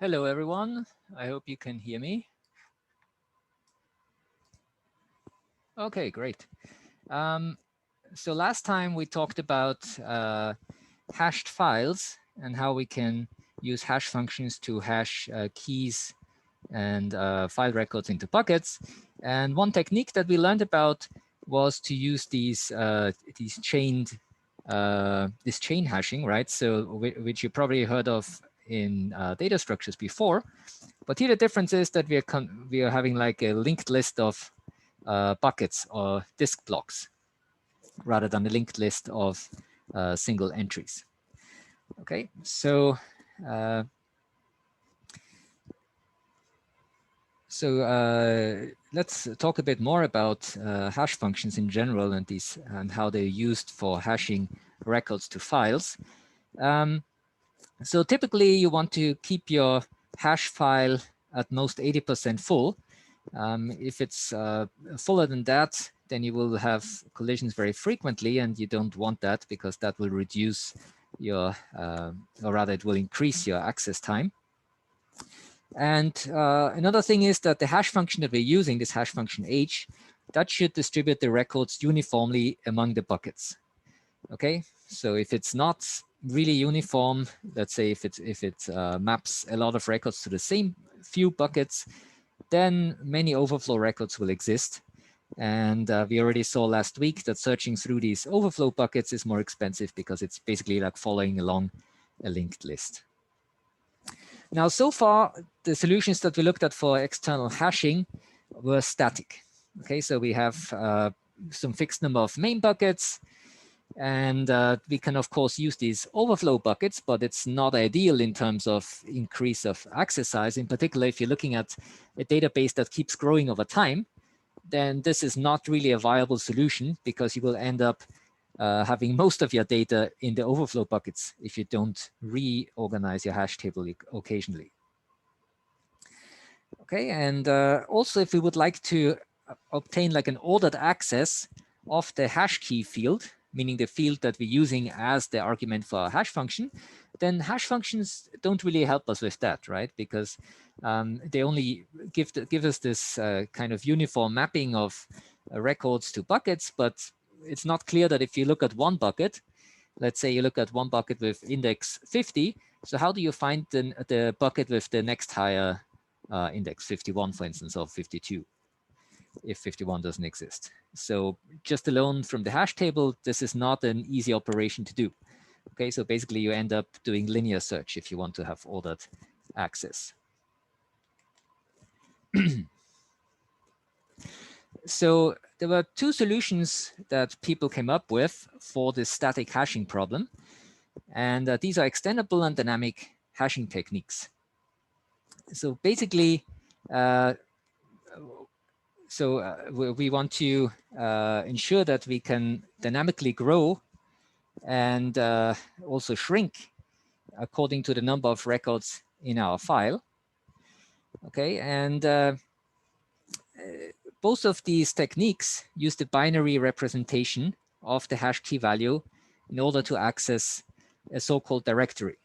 Hello, everyone. I hope you can hear me. Okay, great. So last time we talked about hashed files and how we can use hash functions to hash keys and file records into buckets. And one technique that we learned about was to use these chained this chain hashing, right? So which you probably heard of in data structures before. But here the difference is that we are having like a linked list of buckets or disk blocks rather than a linked list of single entries. Okay, so let's talk a bit more about hash functions in general and these and how they're used for hashing records to files. So typically you want to keep your hash file at most 80% full. If it's fuller than that, then you will have collisions very frequently, and you don't want that because that will reduce your, or rather it will increase your access time. And another thing is that the hash function that we're using, this hash function h, that should distribute the records uniformly among the buckets. Okay, so if it's not really uniform, let's say if it maps a lot of records to the same few buckets, then many overflow records will exist. And we already saw last week that searching through these overflow buckets is more expensive because it's basically like following along a linked list. Now, so far, the solutions that we looked at for external hashing were static. Okay, so we have some fixed number of main buckets, and we can, of course, use these overflow buckets, but it's not ideal in terms of increase of access size. In particular, if you're looking at a database that keeps growing over time, then this is not really a viable solution because you will end up having most of your data in the overflow buckets if you don't reorganize your hash table occasionally. Okay, and also if we would like to obtain like an ordered access of the hash key field, meaning the field that we're using as the argument for our hash function, then hash functions don't really help us with that, right? Because they only give us this kind of uniform mapping of records to buckets, but it's not clear that if you look at one bucket, let's say you look at one bucket with index 50, so how do you find the bucket with the next higher index, 51, for instance, or 52, if 51 doesn't exist? So just alone from the hash table, this is not an easy operation to do. Okay, so basically you end up doing linear search if you want to have ordered access. So there were two solutions that people came up with for this static hashing problem. And these are extendable and dynamic hashing techniques. So basically, we want to ensure that we can dynamically grow and also shrink according to the number of records in our file. Okay, and both of these techniques use the binary representation of the hash key value in order to access a so-called directory.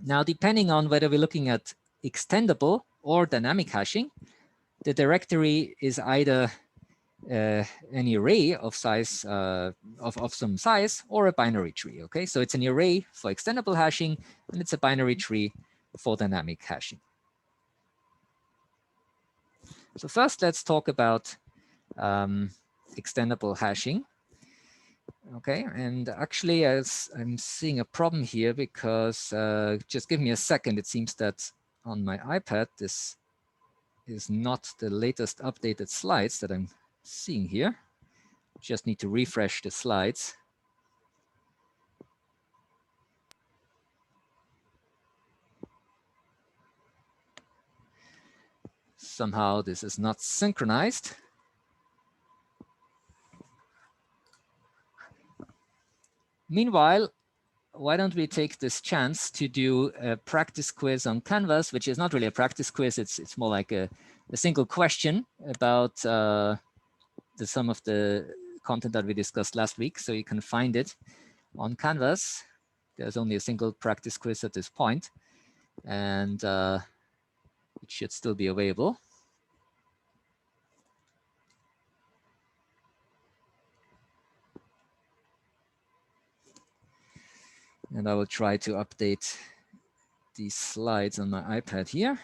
Now, depending on whether we're looking at extendable or dynamic hashing, the directory is either an array of size of some size or a binary tree. Okay, so it's an array for extendable hashing and it's a binary tree for dynamic hashing. So first, let's talk about extendable hashing. Okay, and actually, as I'm seeing a problem here because just give me a second. It seems that on my iPad, this is not the latest updated slides that I'm seeing here. Just need to refresh the slides. Somehow this is not synchronized. Meanwhile, why don't we take this chance to do a practice quiz on Canvas, which is not really a practice quiz. It's more like a single question about some of the content that we discussed last week. So you can find it on Canvas. There's only a single practice quiz at this point. and it should still be available. And I will try to update these slides on my iPad here.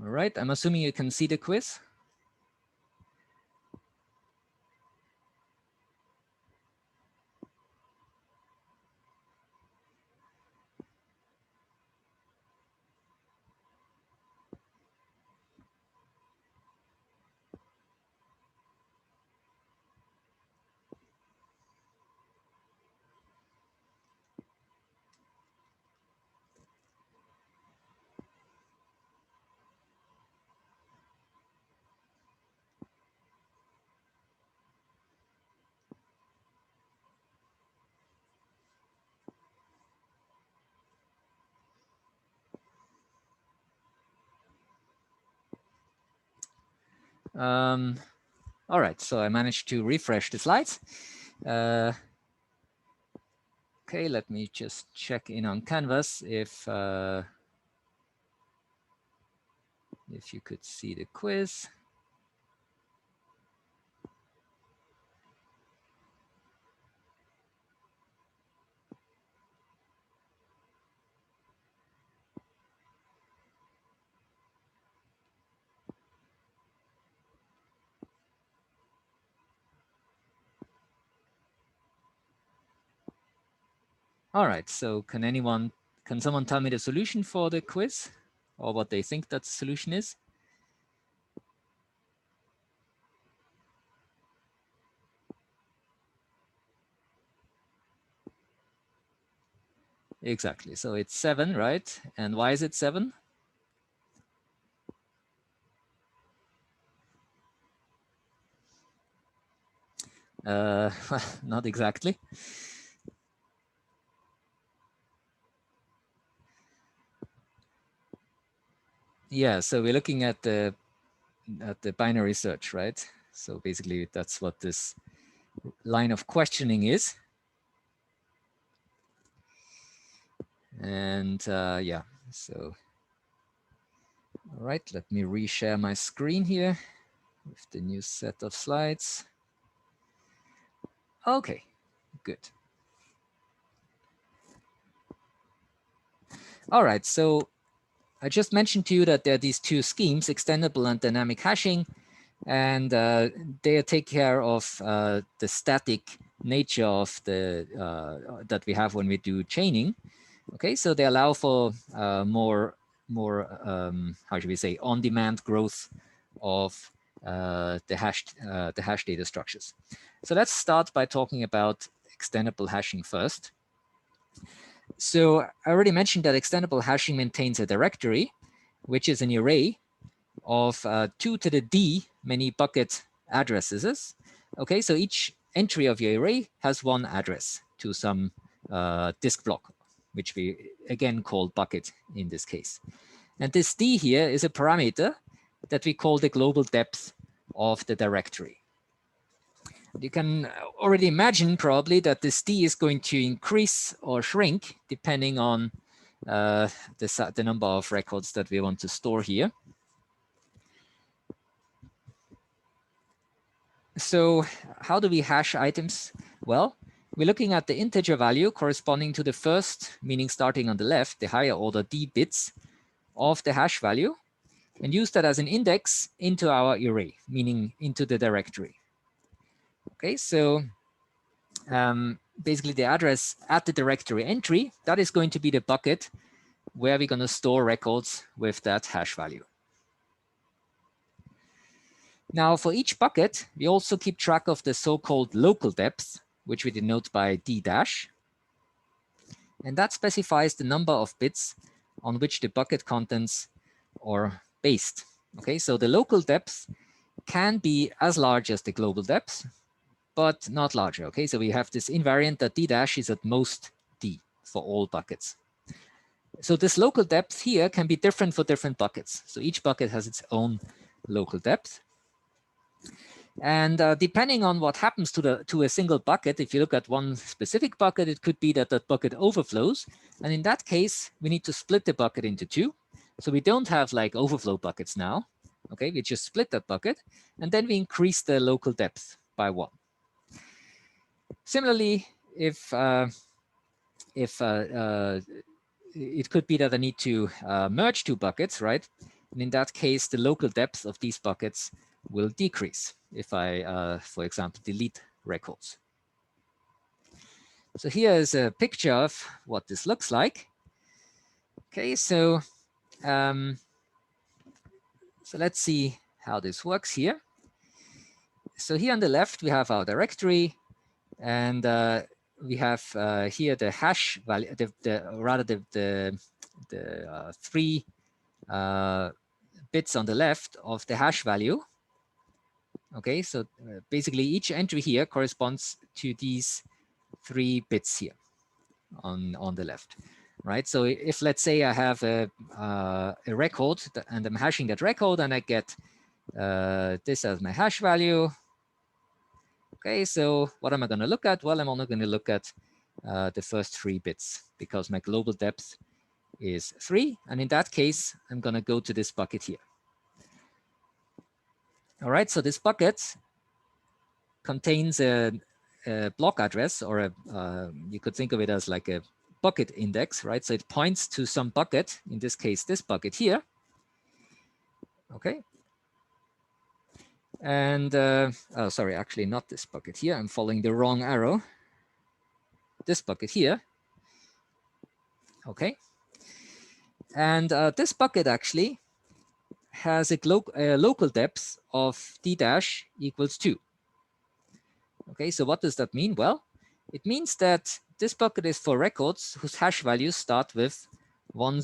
All right, I'm assuming you can see the quiz. All right, so I managed to refresh the slides. Okay, let me just check in on Canvas if you could see the quiz. All right, so can someone tell me the solution for the quiz, or what they think that the solution is? Exactly, so it's 7, right? And why is it 7? Not exactly. Yeah, so we're looking at the binary search, right? So basically that's what this line of questioning is. And yeah, so all right, let me reshare my screen here with the new set of slides. Okay, good. All right, so I just mentioned to you that there are these two schemes, extendable and dynamic hashing, and they take care of the static nature of the that we have when we do chaining. Okay, so they allow for more how should we say, on-demand growth of the hash data structures. So let's start by talking about extendable hashing first. So I already mentioned that extendable hashing maintains a directory, which is an array of 2 to the d many bucket addresses. Okay, so each entry of your array has one address to some disk block, which we again call bucket in this case. And this d here is a parameter that we call the global depth of the directory. You can already imagine probably that this d is going to increase or shrink depending on the number of records that we want to store here. So how do we hash items? Well, we're looking at the integer value corresponding to the first, meaning starting on the left, the higher order d bits of the hash value, and use that as an index into our array, meaning into the directory. Okay, so basically the address at the directory entry, that is going to be the bucket where we're going to store records with that hash value. Now, for each bucket, we also keep track of the so-called local depth, which we denote by D dash. And that specifies the number of bits on which the bucket contents are based. Okay, so the local depth can be as large as the global depth, but not larger. Okay, so we have this invariant that D dash is at most D for all buckets. So this local depth here can be different for different buckets. So each bucket has its own local depth. And depending on what happens to a single bucket, if you look at one specific bucket, it could be that that bucket overflows. And in that case, we need to split the bucket into two. So we don't have like overflow buckets now. Okay, we just split that bucket. And then we increase the local depth by 1. Similarly, if it could be that I need to merge two buckets, right? And in that case, the local depth of these buckets will decrease if I, for example, delete records. So here is a picture of what this looks like. Okay, so let's see how this works here. So here on the left, we have our directory, and we have here the hash value, the 3 bits on the left of the hash value. Okay, so basically each entry here corresponds to these 3 bits here on the left, right? So if, let's say, I have a record and I'm hashing that record and I get this as my hash value. Okay, so what am I going to look at? Well, I'm only going to look at the first 3 bits because my global depth is 3. And in that case, I'm going to go to this bucket here. All right, so this bucket contains a block address, or you could think of it as like a bucket index, right? So it points to some bucket, in this case, this bucket here. Okay. And, oh, sorry, actually not this bucket here. I'm following the wrong arrow. This bucket here. Okay. And this bucket actually has a local depth of D dash equals 2. Okay, so what does that mean? Well, it means that this bucket is for records whose hash values start with 10.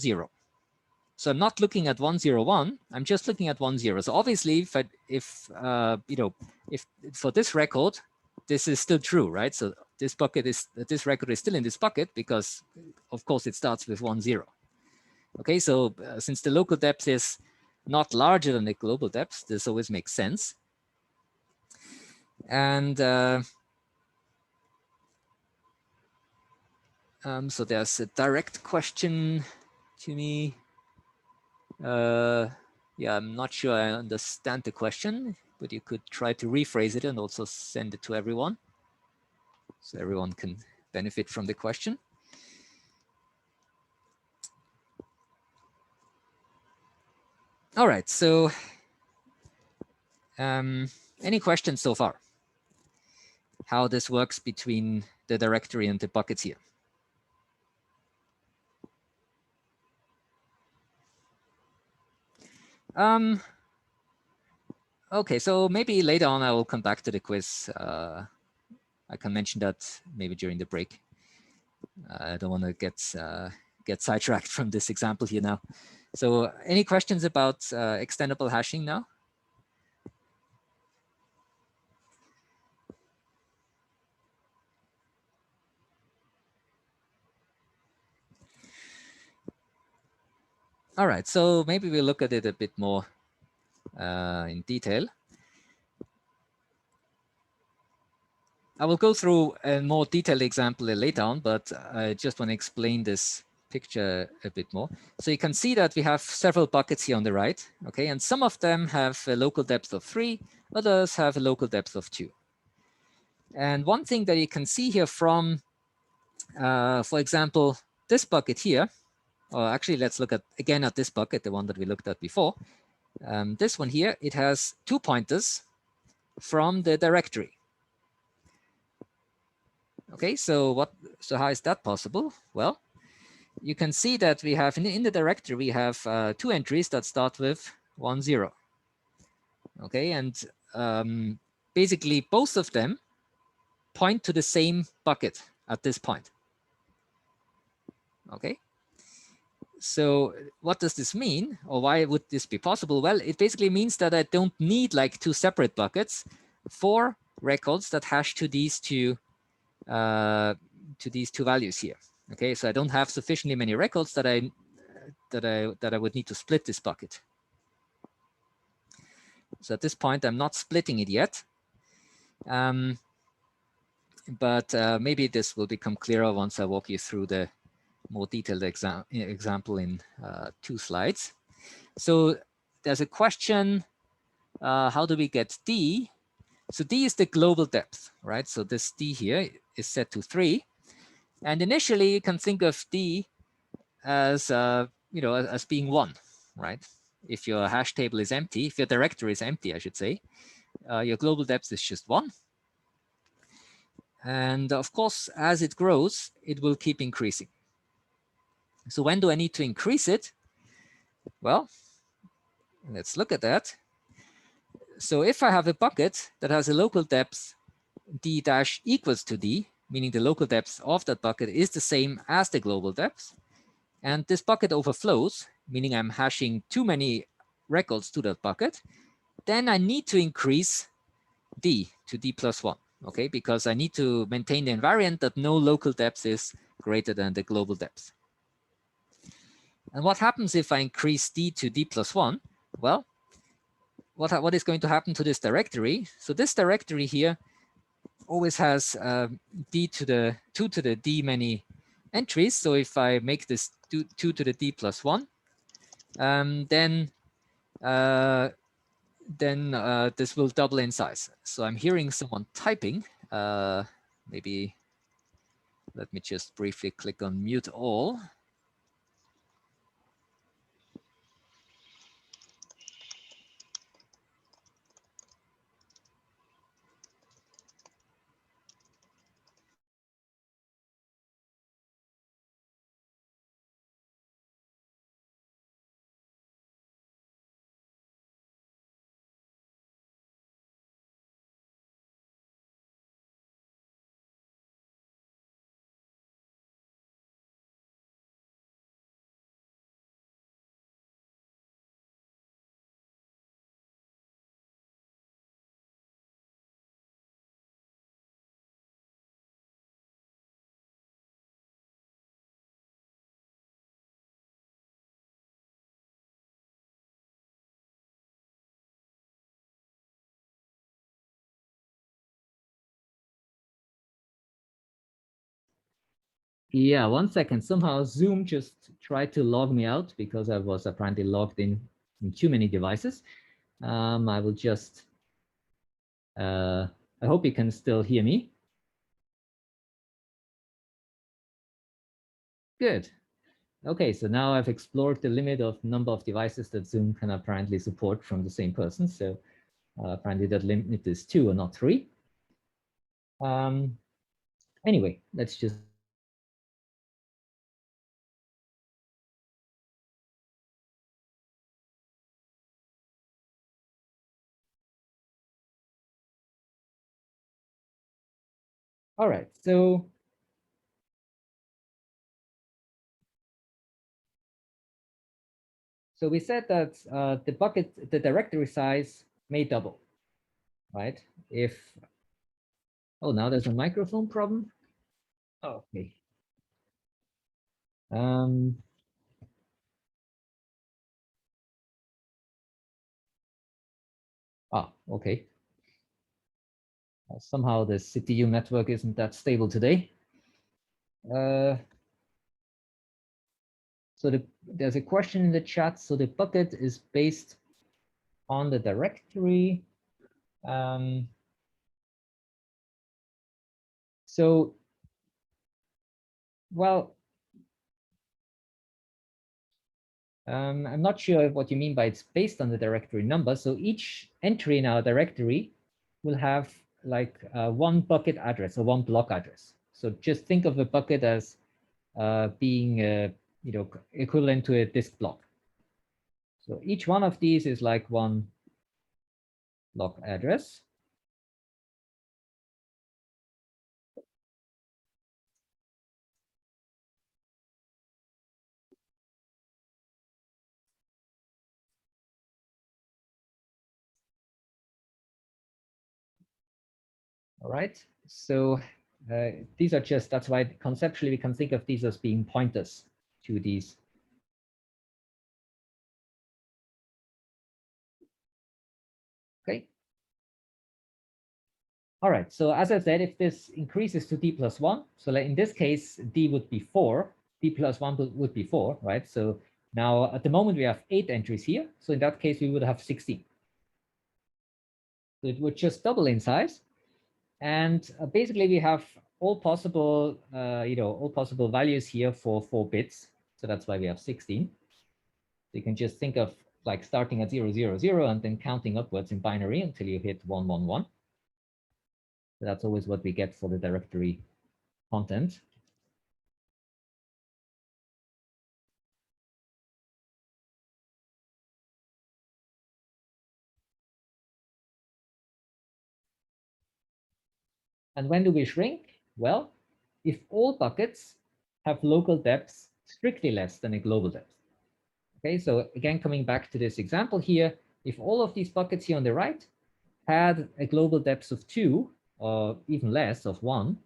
So I'm not looking at 101. I'm just looking at 10. So obviously, if for this record, this is still true, right? So this record is still in this bucket because, of course, it starts with 10. Okay, so since the local depth is not larger than the global depth, this always makes sense. And so there's a direct question to me. Yeah, I'm not sure I understand the question, but you could try to rephrase it and also send it to everyone so everyone can benefit from the question. All right, so any questions so far? How this works between the directory and the buckets here? Okay, so maybe later on I will come back to the quiz. I can mention that maybe during the break. I don't want to get sidetracked from this example here now. So any questions about extendable hashing now? All right, so maybe we'll look at it a bit more in detail. I will go through a more detailed example later on, but I just want to explain this picture a bit more. So you can see that we have several buckets here on the right, okay? And some of them have a local depth of 3, others have a local depth of 2. And one thing that you can see here from, for example, this bucket here, or actually let's look at again at this bucket, the one that we looked at before. This one here, it has 2 pointers from the directory. Okay, so how is that possible? Well, you can see that we have in the directory, we have 2 entries that start with 1, 0. Okay, and basically both of them point to the same bucket at this point. Okay, so what does this mean, or why would this be possible? Well, it basically means that I don't need like 2 separate buckets for records that hash to these two values here. Okay, so I don't have sufficiently many records that I would need to split this bucket. So at this point, I'm not splitting it yet. But maybe this will become clearer once I walk you through the more detailed example in 2 slides. So there's a question, how do we get D? So D is the global depth, right? So this D here is set to 3. And initially, you can think of D as, as being 1, right? If your hash table is empty, if your directory is empty, I should say, your global depth is just 1. And of course, as it grows, it will keep increasing. So when do I need to increase it? Well, let's look at that. So if I have a bucket that has a local depth d dash equals to d, meaning the local depth of that bucket is the same as the global depth, and this bucket overflows, meaning I'm hashing too many records to that bucket, then I need to increase d to d plus 1, okay? Because I need to maintain the invariant that no local depth is greater than the global depth. And what happens if I increase d to d plus 1? Well, what is going to happen to this directory? So this directory here always has d to the 2 to the d many entries. So if I make this 2 to the d plus 1, then this will double in size. So I'm hearing someone typing. Maybe let me just briefly click on mute all. Yeah, 1 second. Somehow Zoom just tried to log me out because I was apparently logged in too many devices. I will just, I hope you can still hear me. Good. Okay, so now I've explored the limit of number of devices that Zoom can apparently support from the same person. So apparently that limit is 2 and not 3. Anyway, let's just all right. So we said that the directory size may double, right? If, oh, now there's a microphone problem. Oh, okay. Okay. Somehow the CPU network isn't that stable today. So there's a question in the chat. So the bucket is based on the directory. So, well, I'm not sure what you mean by it's based on the directory number. So each entry in our directory will have like one bucket address or one block address. So just think of a bucket as being equivalent to a disk block. So each one of these is like one block address. All right. So these are just, that's why conceptually we can think of these as being pointers to these. Okay. All right. So as I said, if this increases to d plus 1, so like in this case, d would be 4, d plus 1 would be 4, right? So now at the moment we have 8 entries here. So in that case, we would have 16. So it would just double in size. And basically we have all possible, all possible values here for 4 bits. So that's why we have 16. So you can just think of like starting at 0, 0, 0, and then counting upwards in binary until you hit 1, 1, 1. So that's always what we get for the directory content. And when do we shrink? Well, if all buckets have local depths strictly less than a global depth. Okay, so again, coming back to this example here, if all of these buckets here on the right had a global depth of 2 or even less of 1,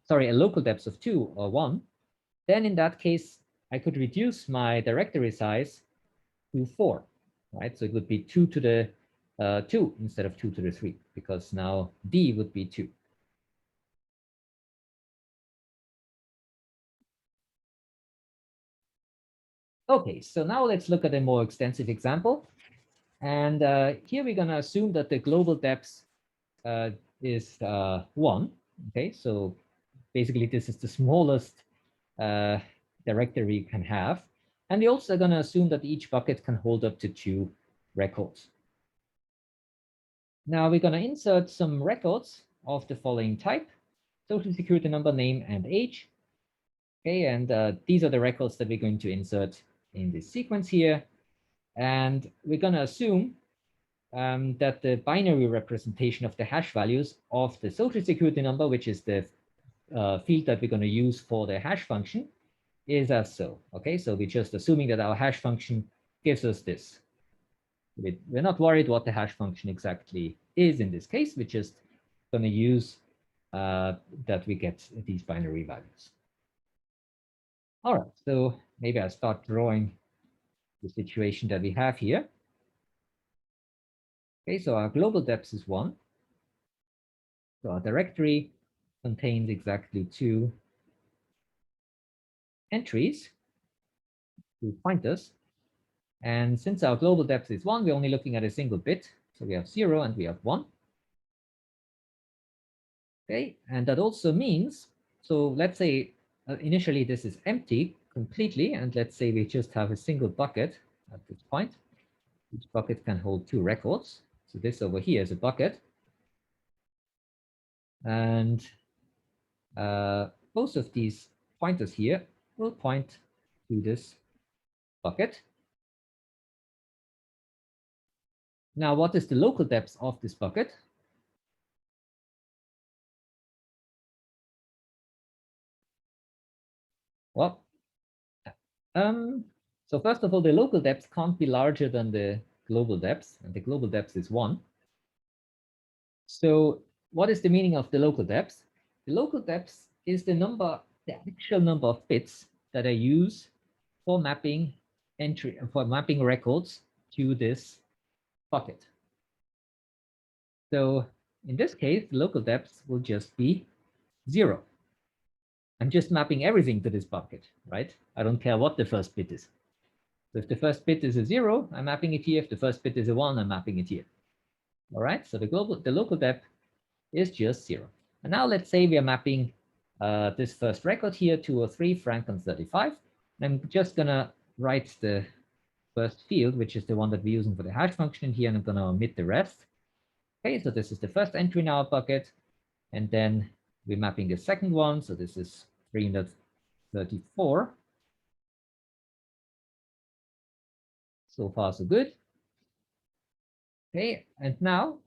sorry, a local depth of 2 or 1, then in that case, I could reduce my directory size to 4, right? So it would be 2 to the 2 instead of 2 to the 3, because now D would be 2. Okay, so now let's look at a more extensive example. And here we're going to assume that the global depth is 1. Okay, so basically this is the smallest directory you can have. And we're also going to assume that each bucket can hold up to 2 records. Now we're going to insert some records of the following type: social security number, name, and age. Okay, and these are the records that we're going to insert in this sequence here. And we're going to assume that the binary representation of the hash values of the social security number, which is the field that we're going to use for the hash function, is as so. Okay, so we're just assuming that our hash function gives us this. We're not worried what the hash function exactly is in this case. We're just going to use that we get these binary values. All right, so maybe I'll start drawing the situation that we have here. Okay, so our global depth is 1. So our directory contains exactly 2 entries, 2 pointers. And since our global depth is 1, we're only looking at a single bit. So we have 0 and we have 1. Okay, and that also means, so let's say initially this is empty completely, and let's say we just have a single bucket at this point. Each bucket can hold 2 records. So this over here is a bucket. And both of these pointers here will point to this bucket. Now, what is the local depth of this bucket? Well, so first of all, the local depth can't be larger than the global depth, and the global depth is 1. So what is the meaning of the local depth? The local depth is the number, the actual number of bits that I use for mapping records to this bucket. So in this case, the local depth will just be 0. I'm just mapping everything to this bucket, right? I don't care what the first bit is. So if the first bit is a 0, I'm mapping it here. If the first bit is a 1, I'm mapping it here. All right, so the local depth is just 0. And now let's say we are mapping this first record here, 203 Franklin 35. And I'm just gonna write the first field, which is the one that we're using for the hash function here, and I'm gonna omit the rest. Okay, so this is the first entry in our bucket, and then We're mapping the second one, so this is 334. So far, so good. Okay, and now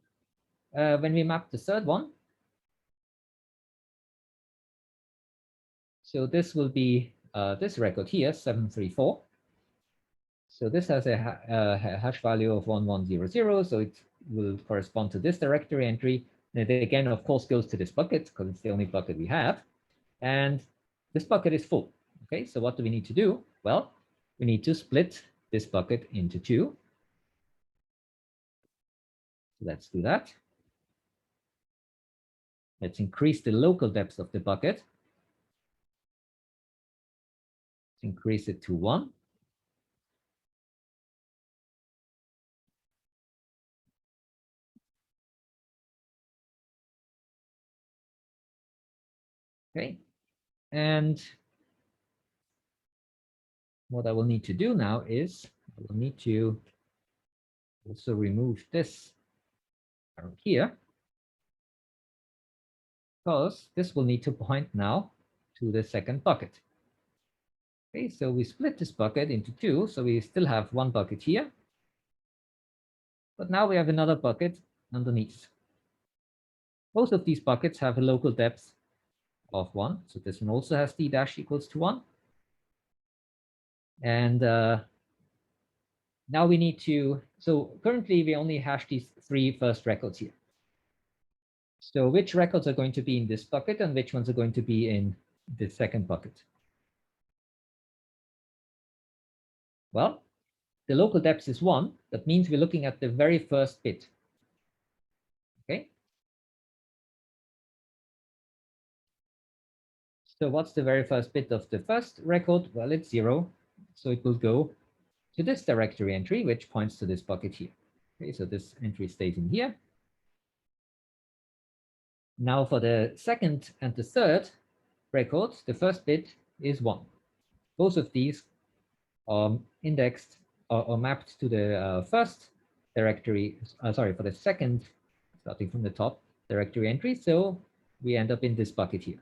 when we map the third one, so this will be this record here, 734. So this has a hash value of 1100, so it will correspond to this directory entry. And it again, of course, goes to this bucket because it's the only bucket we have. And this bucket is full. Okay, so what do we need to do? Well, we need to split this bucket into two. So let's do that. Let's increase the local depth of the bucket. Increase it to 1. Okay, and what I will need to do now is I will need to also remove this arrow here, because this will need to point now to the second bucket. Okay, so we split this bucket into two, so we still have one bucket here, but now we have another bucket underneath. Both of these buckets have a local depth of 1, so this one also has d dash equals to 1. And now we need to, so currently we only hash these 3 first records here. So which records are going to be in this bucket and which ones are going to be in the second bucket? Well, the local depth is 1. That means we're looking at the very first bit. Okay. So what's the very first bit of the first record? Well, it's 0. So it will go to this directory entry, which points to this bucket here. Okay, so this entry stays in here. Now for the second and the third records, the first bit is 1. Both of these are indexed or mapped to the first directory, sorry, for the second, starting from the top, directory entry. So we end up in this bucket here.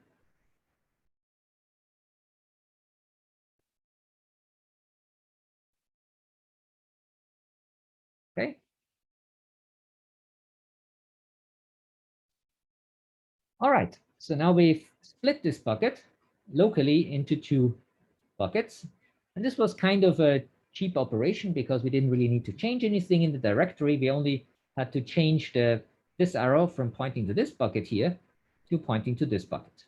Okay. All right. So now we've split this bucket locally into 2 buckets. And this was kind of a cheap operation because we didn't really need to change anything in the directory. We only had to change this arrow from pointing to this bucket here to pointing to this bucket.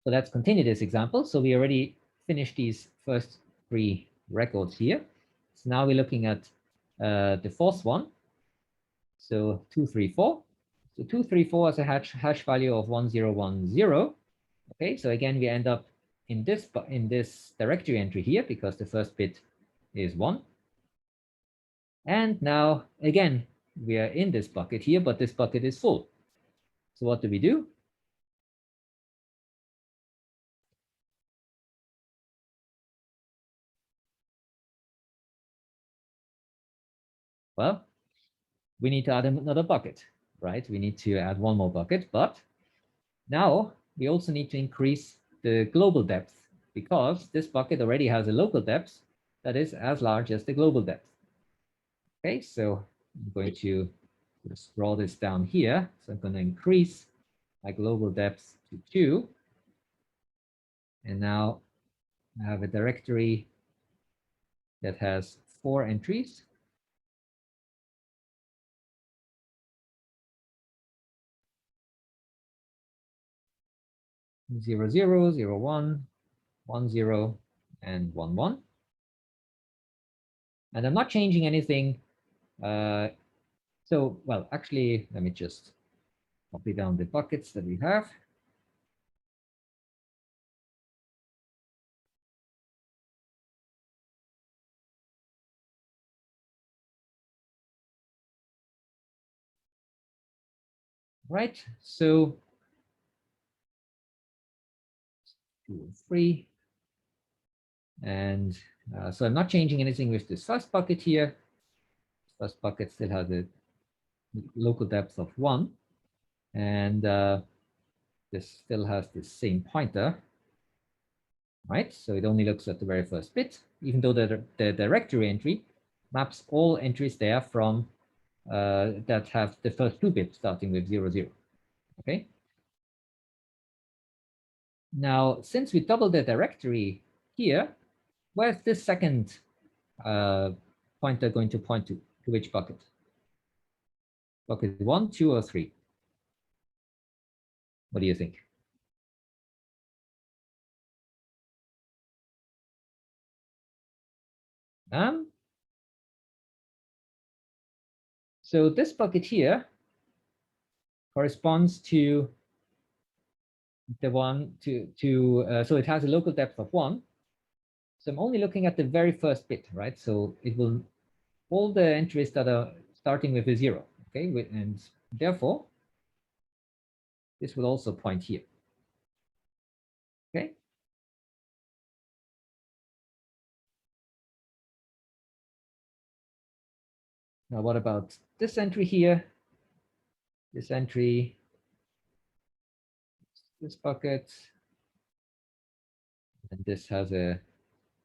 So let's continue this example. So we already finished these first 3 records here. So now we're looking at the fourth one. So 234. So 234 has a hash value of 1010. Okay, so again, we end up in this directory entry here because the first bit is 1. And now, again, we are in this bucket here, but this bucket is full. So what do? Well, we need to add another bucket, right? We need to add one more bucket, but now we also need to increase the global depth because this bucket already has a local depth that is as large as the global depth. Okay, so I'm going to just draw this down here. So I'm going to increase my global depth to 2. And now I have a directory that has 4 entries. Zero, zero, zero, 1, 1, 0, and 1, 1. And I'm not changing anything. So, well, actually, let me just copy down the buckets that we have. Right, so 2 and 3. And so I'm not changing anything with this first bucket here. First bucket still has a local depth of 1. And this still has the same pointer, right? So it only looks at the very first bit, even though the directory entry maps all entries there from that have the first 2 bits starting with 00. Okay. Now, since we doubled the directory here, where's this second pointer going to point to? To which bucket? Bucket 1, 2, or 3? What do you think? So this bucket here corresponds to the one so it has a local depth of 1. So I'm only looking at the very first bit, right? So it will all the entries that are starting with a 0, okay? And therefore, this will also point here, okay? Now, what about this entry here? This entry, this bucket, and this has a,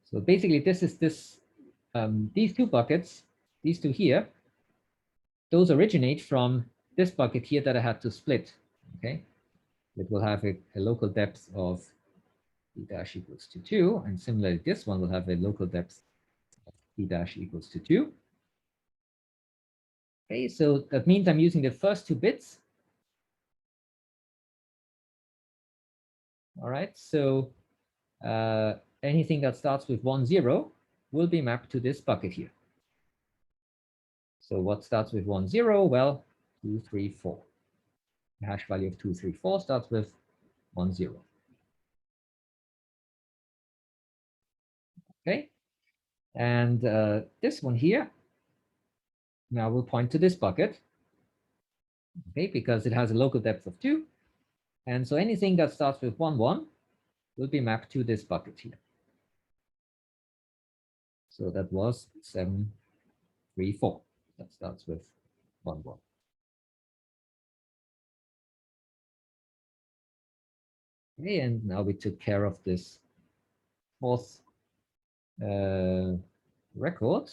so basically this is this, these 2 buckets, these 2 here, those originate from this bucket here that I had to split, okay? It will have a local depth of p dash equals to 2, and similarly this one will have a local depth of p dash equals to 2. Okay, so that means I'm using the first 2 bits. All right, so anything that starts with 1, 0 will be mapped to this bucket here. So what starts with 1, 0? Well, 2, 3, 4. The hash value of 2, 3, 4 starts with 1, 0. Okay, and this one here now will point to this bucket, okay, because it has a local depth of 2. And so anything that starts with 1, 1 will be mapped to this bucket here. So that was 7, 3, 4. That starts with 1, 1. Okay, and now we took care of this 4th record.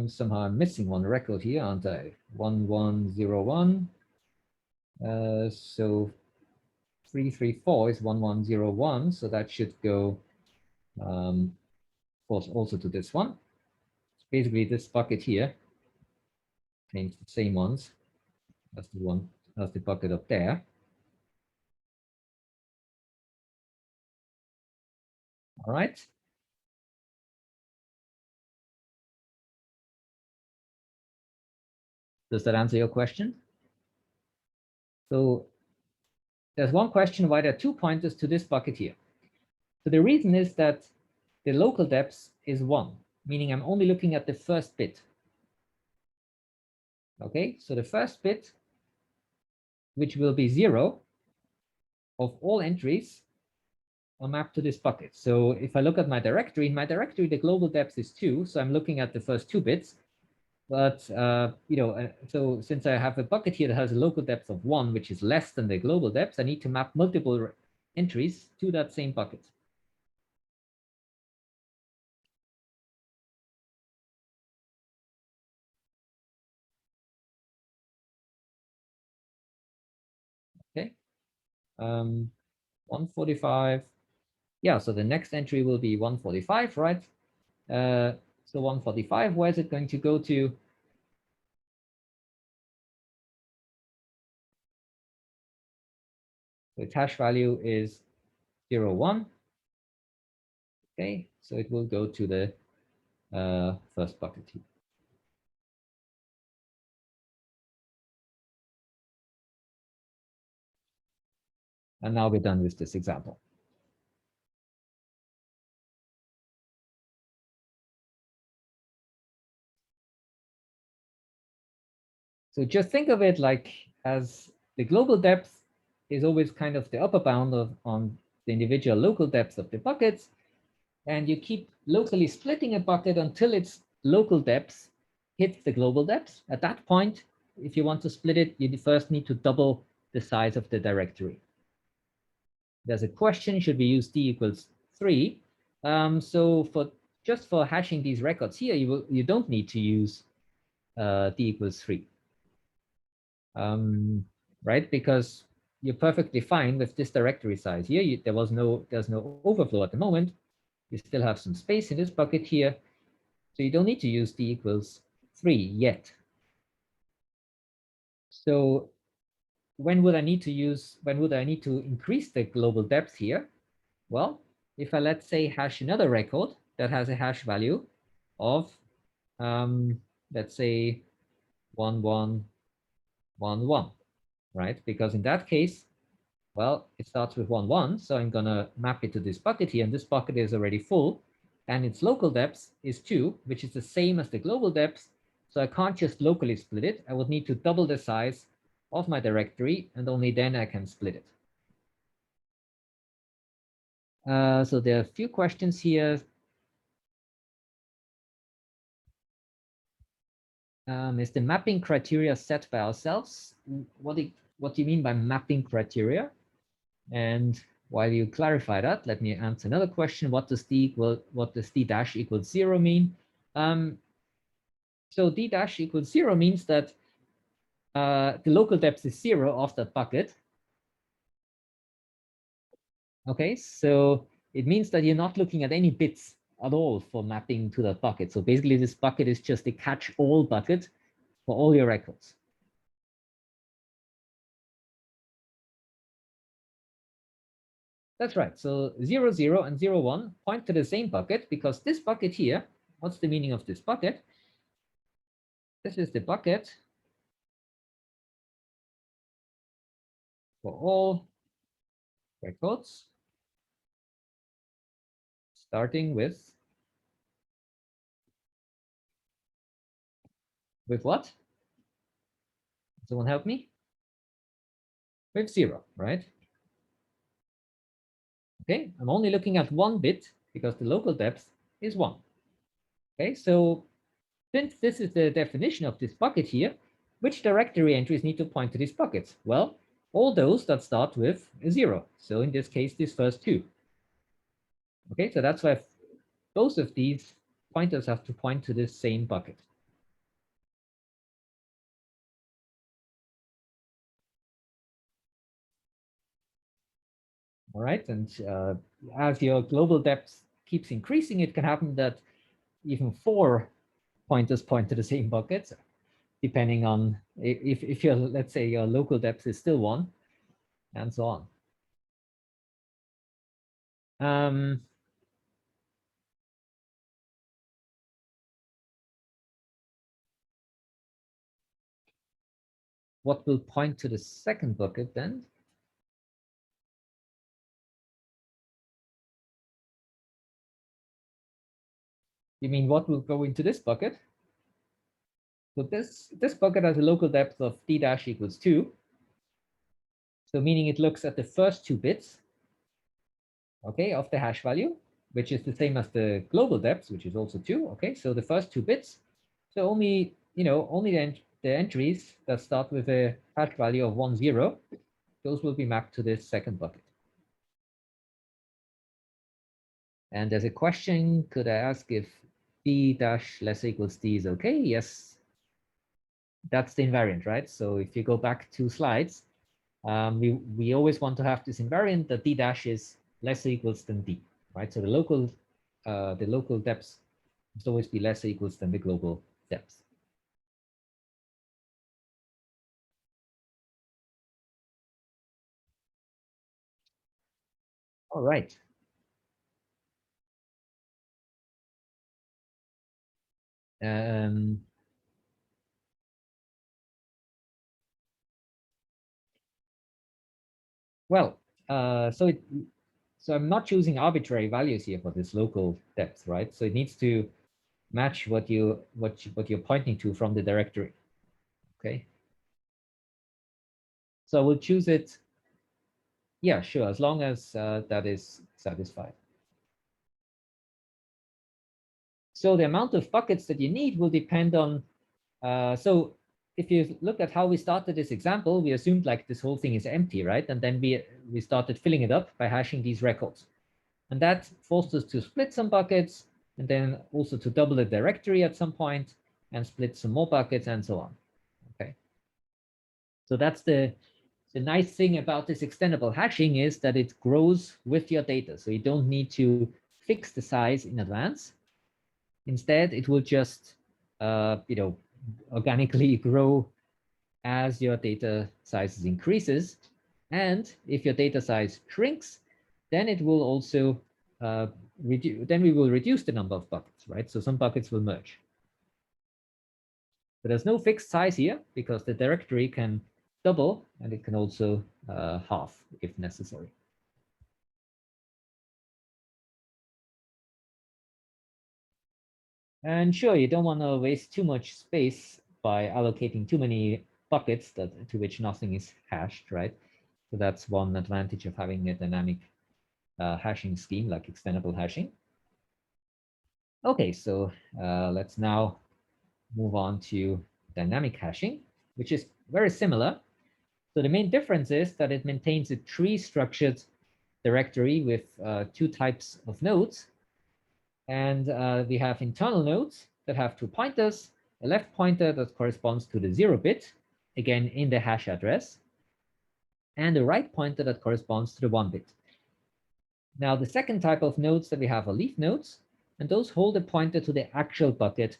Somehow I'm missing one record here, aren't I? 1101. So 334 is 1101, so that should go of course also to this one. Basically this bucket here contains the same ones as the bucket up there. All right. Does that answer your question? So there's one question why there are 2 pointers to this bucket here. So the reason is that the local depth is 1, meaning I'm only looking at the first bit. Okay, so the first bit, which will be 0 of all entries, are mapped to this bucket. So if I look at my directory, in my directory, the global depth is 2. So I'm looking at the first 2 bits. But, so since I have a bucket here that has a local depth of 1, which is less than the global depth, I need to map multiple entries to that same bucket. Okay. 145. Yeah, so the next entry will be 145, right? So 145, where is it going to go to? The hash value is 0, 1. Okay, so it will go to the first bucket here. And now we're done with this example. So just think of it like as the global depth is always kind of the upper bound on the individual local depths of the buckets. and you keep locally splitting a bucket until its local depth hits the global depth. At that point, if you want to split it, you first need to double the size of the directory. There's a question, should we use d equals 3? So just for hashing these records here, you don't need to use d equals 3. Right? Because you're perfectly fine with this directory size here. There's no overflow at the moment. You still have some space in this bucket here. So you don't need to use d equals 3 yet. So when would I need to increase the global depth here? Well, if I, let's say, hash another record that has a hash value of, let's say, 1111, right? Because in that case, well, it starts with 1, 1. So I'm going to map it to this bucket here. And this bucket is already full. And its local depth is 2, which is the same as the global depth. So I can't just locally split it. I would need to double the size of my directory, and only then I can split it. So there are a few questions here. Is the mapping criteria set by ourselves? What do you mean by mapping criteria? And while you clarify that, let me answer another question. What does d dash equals 0 mean? So d dash equals 0 means that the local depth is 0 of that bucket. Okay, so it means that you're not looking at any bits at all for mapping to that bucket. So basically, this bucket is just a catch-all bucket for all your records. That's right. So 0, 0, and 0, 1 point to the same bucket, because this bucket here, what's the meaning of this bucket? This is the bucket for all records starting with what? Someone help me? With 0, right? Okay, I'm only looking at one bit because the local depth is 1. Okay, so since this is the definition of this bucket here, which directory entries need to point to these buckets? Well, all those that start with a 0. So in this case, these first two. Okay, so that's why both of these pointers have to point to this same bucket. All right, and as your global depth keeps increasing, it can happen that even 4 pointers point to the same bucket, depending on if your, let's say, your local depth is still 1, and so on. What will point to the second bucket then? You mean what will go into this bucket? So this bucket has a local depth of d dash equals 2. So meaning it looks at the first 2 bits, okay, of the hash value, which is the same as the global depth, which is also 2. Okay, so the first 2 bits. So only the entries that start with a hash value of 1, 0, those will be mapped to this second bucket. And there's a question, could I ask if d dash less equals d is okay? Yes, that's the invariant, right? So if you go back 2 slides, we always want to have this invariant that d dash is less or equals than d, right? So the local depth must always be less or equals than the global depth. All right. Well, so I'm not choosing arbitrary values here for this local depth, right? So it needs to match what you're pointing to from the directory. Okay. So we'll choose it. Yeah, sure, as long as that is satisfied. So the amount of buckets that you need will depend on, so if you look at how we started this example, we assumed like this whole thing is empty, right? And then we started filling it up by hashing these records. And that forced us to split some buckets and then also to double the directory at some point and split some more buckets and so on. Okay. So that's the nice thing about this extendable hashing is that it grows with your data. So you don't need to fix the size in advance. Instead, it will just, organically grow as your data size increases. And if your data size shrinks, then it will also then we will reduce the number of buckets, right? So some buckets will merge. But there's no fixed size here because the directory can double and it can also half if necessary. And sure, you don't want to waste too much space by allocating too many buckets to which nothing is hashed, right? So that's one advantage of having a dynamic hashing scheme like extendable hashing. Okay, so let's now move on to dynamic hashing, which is very similar. So the main difference is that it maintains a tree-structured directory with two types of nodes. And we have internal nodes that have two pointers, a left pointer that corresponds to the 0-bit, again in the hash address, and a right pointer that corresponds to the 1-bit. Now, the second type of nodes that we have are leaf nodes, and those hold a pointer to the actual bucket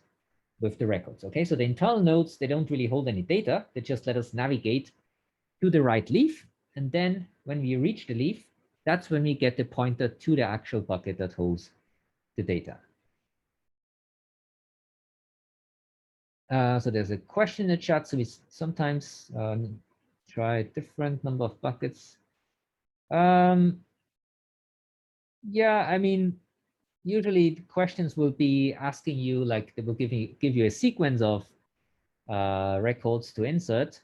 with the records. Okay, so the internal nodes, they don't really hold any data. They just let us navigate to the right leaf. And then when we reach the leaf, that's when we get the pointer to the actual bucket that holds the data. So there's a question in the chat. So we sometimes try a different number of buckets. Yeah, I mean, usually the questions will be asking you, like they will give you a sequence of records to insert.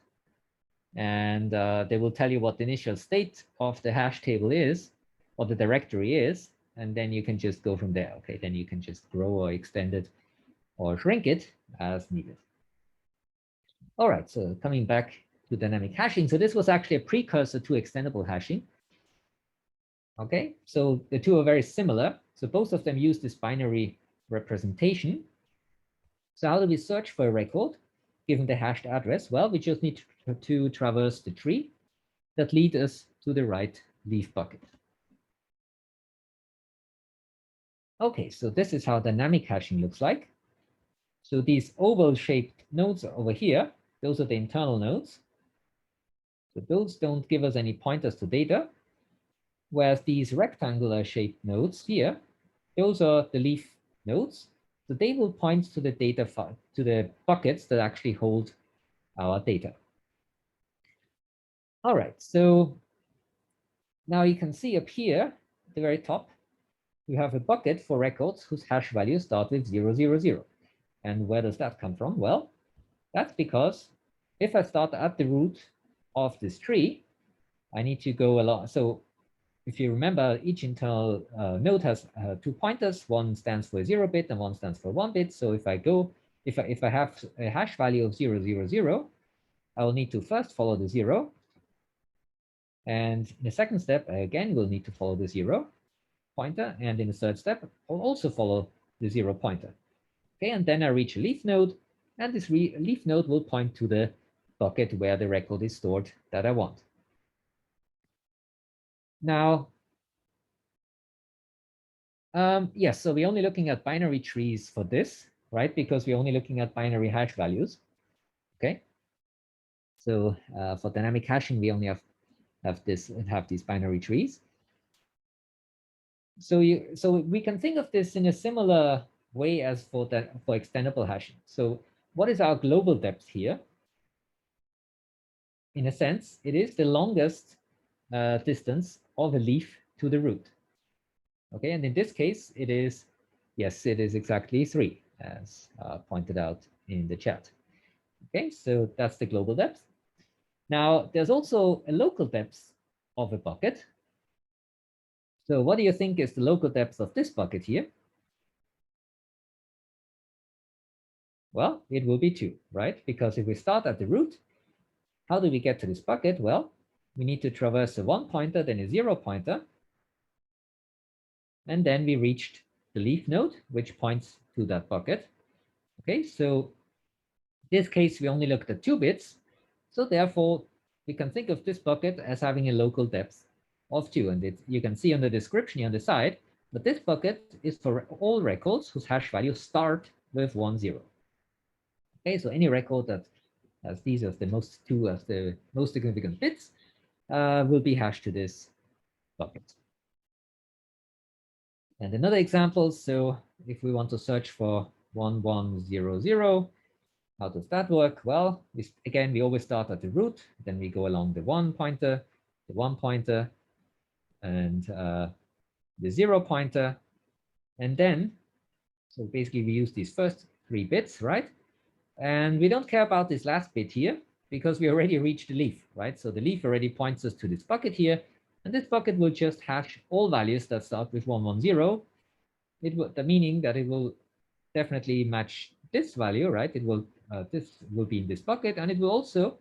And they will tell you what the initial state of the hash table is, what the directory is, and then you can just go from there. Okay, then you can just grow or extend it or shrink it as needed. All right, so coming back to dynamic hashing. So this was actually a precursor to extendable hashing. Okay, so the two are very similar. So both of them use this binary representation. So how do we search for a record given the hashed address? Well, we just need to traverse the tree that lead us to the right leaf bucket. Okay, so this is how dynamic hashing looks like. So these oval-shaped nodes over here, those are the internal nodes. So those don't give us any pointers to data, whereas these rectangular-shaped nodes here, those are the leaf nodes. So they will point to the data file, to the buckets that actually hold our data. All right, so now you can see up here at the very top, we have a bucket for records whose hash values start with 000. And where does that come from? Well, that's because if I start at the root of this tree, I need to go along. So if you remember, each internal node has two pointers. One stands for 0-bit and one stands for 1-bit. So if I have a hash value of 000, I will need to first follow the 0. And in the second step, I again will need to follow the 0 pointer. And in the third step, I'll also follow the 0 pointer. Okay, and then I reach a leaf node, and this leaf node will point to the bucket where the record is stored that I want. Now, yes, so we're only looking at binary trees for this, right? Because we're only looking at binary hash values. Okay. So for dynamic hashing, we only have these binary trees. So we can think of this in a similar way as for extendable hashing. So what is our global depth here? In a sense, it is the longest distance of a leaf to the root. Okay, and in this case, it is, yes, it is exactly 3, as pointed out in the chat. Okay, so that's the global depth. Now, there's also a local depth of a bucket. So what do you think is the local depth of this bucket here? Well, it will be 2, right? Because if we start at the root, how do we get to this bucket? Well, we need to traverse a 1 pointer, then a 0 pointer. And then we reached the leaf node, which points to that bucket. Okay, so in this case, we only looked at 2 bits. So therefore, we can think of this bucket as having a local depth of 2. And you can see on the description here on the side that this bucket is for all records whose hash values start with 1, 0. Okay, so any record that has these as the most significant bits will be hashed to this bucket. And another example, so if we want to search for 1100, how does that work? Well, we always start at the root, then we go along the 1 pointer, the 1 pointer, and the 0 pointer. And then, so basically we use these first 3 bits, right? And we don't care about this last bit here because we already reached the leaf, right? So the leaf already points us to this bucket here. And this bucket will just hash all values that start with 110. The meaning that it will definitely match this value, right? This will be in this bucket, and it will also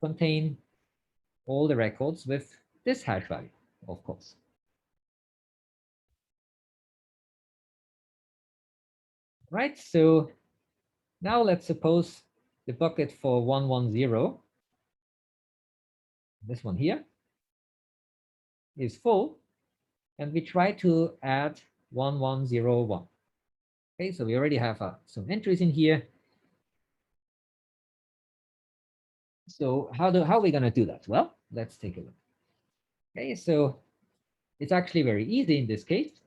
contain all the records with this hash value, of course. Right, so now let's suppose the bucket for 110, this one here, is full, and we try to add 1101. Okay, so we already have some entries in here. So how are we going to do that? Well, let's take a look. Okay, so it's actually very easy in this case.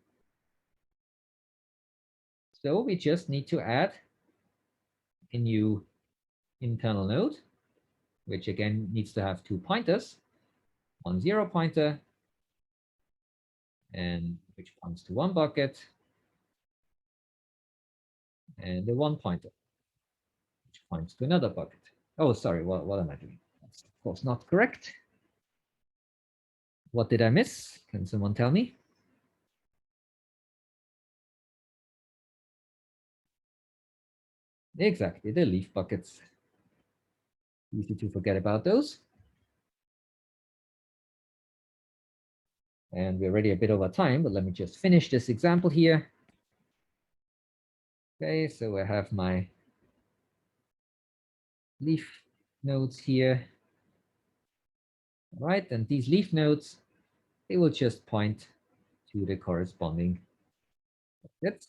So we just need to add a new internal node, which again needs to have 2 pointers, 1 0 pointer, and which points to 1 bucket, and the 1 pointer, which points to another bucket. Oh, sorry, what am I doing? That's of course not correct. What did I miss? Can someone tell me? Exactly, the leaf buckets. Easy to forget about those. And we're already a bit over time, but let me just finish this example here. Okay, so I have my leaf nodes here. All right, and these leaf nodes, they will just point to the corresponding bits.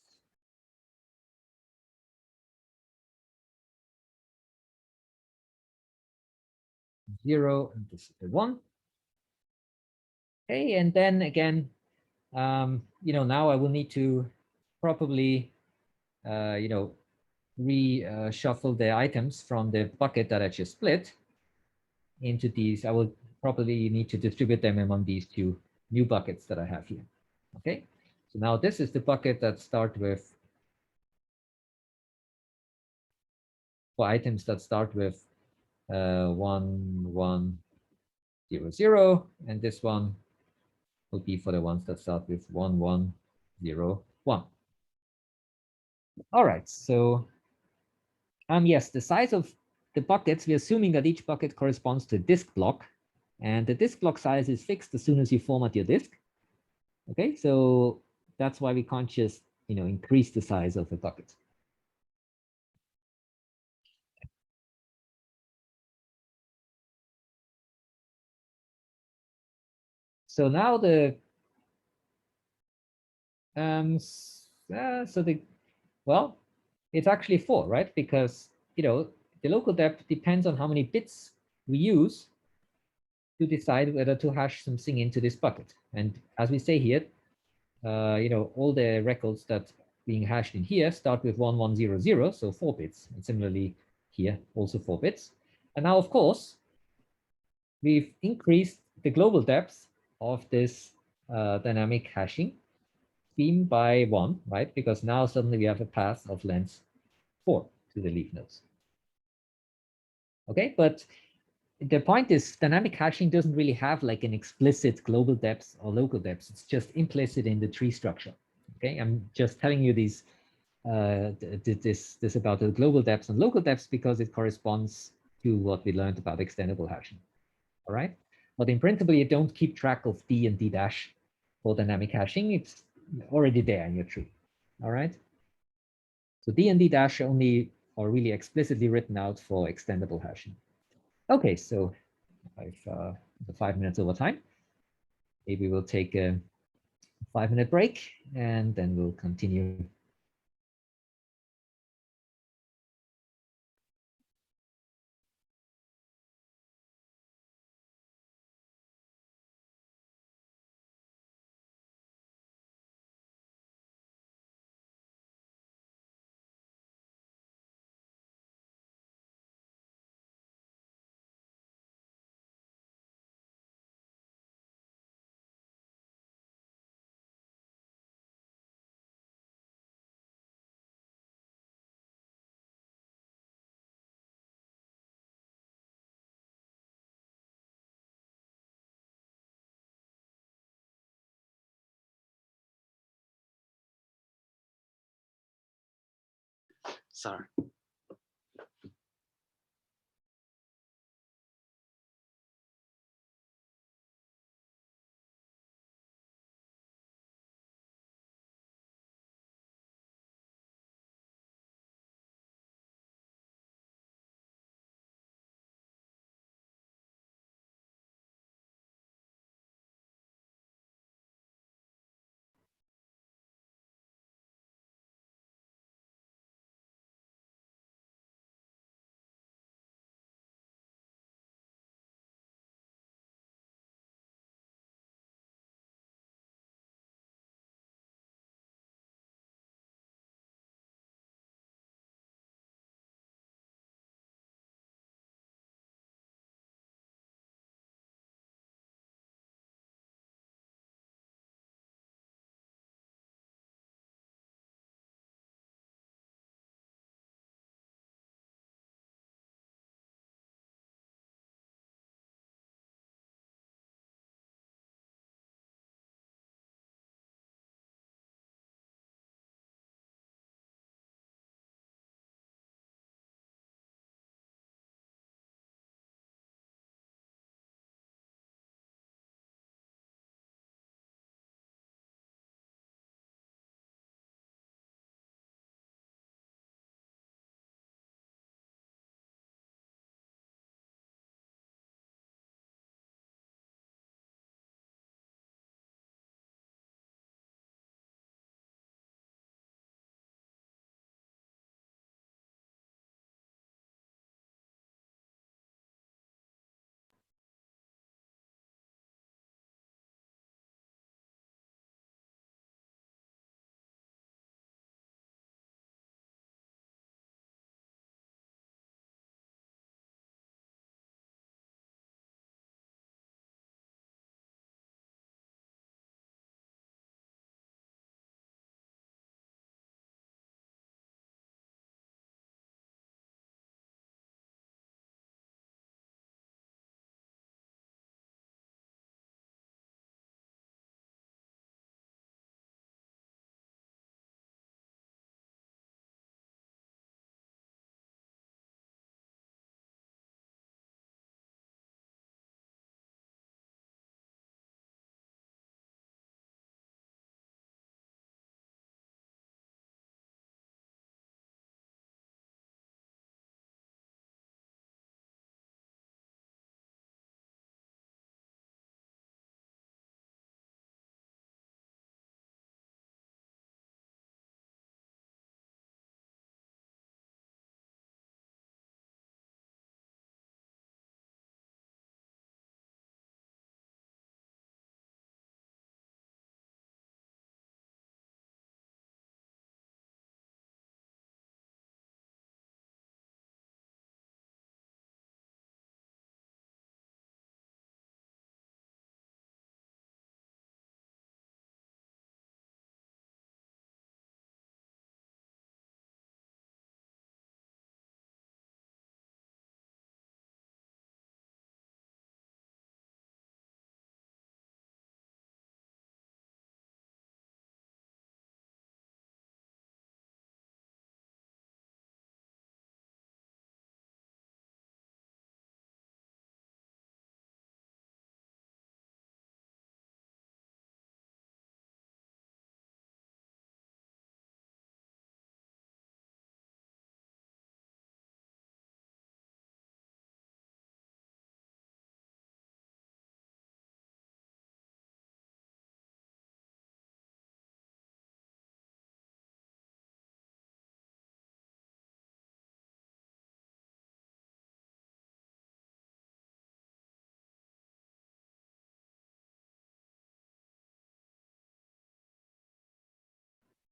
Zero, and this is the 1. Okay, and then again, now I will need to probably, reshuffle the items from the bucket that I just split into these. I will probably need to distribute them among these 2 new buckets that I have here. Okay, so now this is the bucket that start with, for items that start with 1100, and this one will be for the ones that start with 1101. All right, so yes, the size of the buckets, we're assuming that each bucket corresponds to a disk block, and the disk block size is fixed as soon as you format your disk. Okay, so that's why we can't just increase the size of a bucket. So now it's actually 4, right? Because the local depth depends on how many bits we use to decide whether to hash something into this bucket. And as we say here, all the records that being hashed in here start with 1100, so 4 bits. And similarly here, also 4 bits. And now, of course, we've increased the global depth of this dynamic hashing scheme by 1, right? Because now suddenly we have a path of length 4 to the leaf nodes. Okay, but the point is dynamic hashing doesn't really have like an explicit global depth or local depth. It's just implicit in the tree structure. Okay, I'm just telling you these this about the global depths and local depths because it corresponds to what we learned about extendable hashing. All right. But in principle, you don't keep track of D and D dash for dynamic hashing. It's already there in your tree. All right. So D and D dash only are really explicitly written out for extendable hashing. Okay, so I've 5 minutes over time. Maybe we'll take a 5-minute break and then we'll continue. Sorry.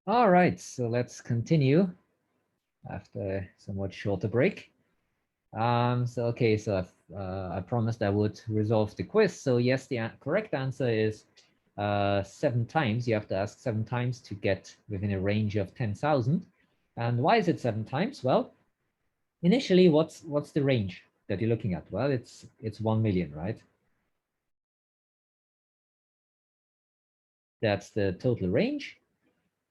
All right, so let's continue after a somewhat shorter break. Okay, so I promised I would resolve the quiz. So yes, the correct answer is 7 times. You have to ask 7 times to get within a range of 10,000. And why is it 7 times? Well, initially, what's the range that you're looking at? Well, it's 1 million, right? That's the total range.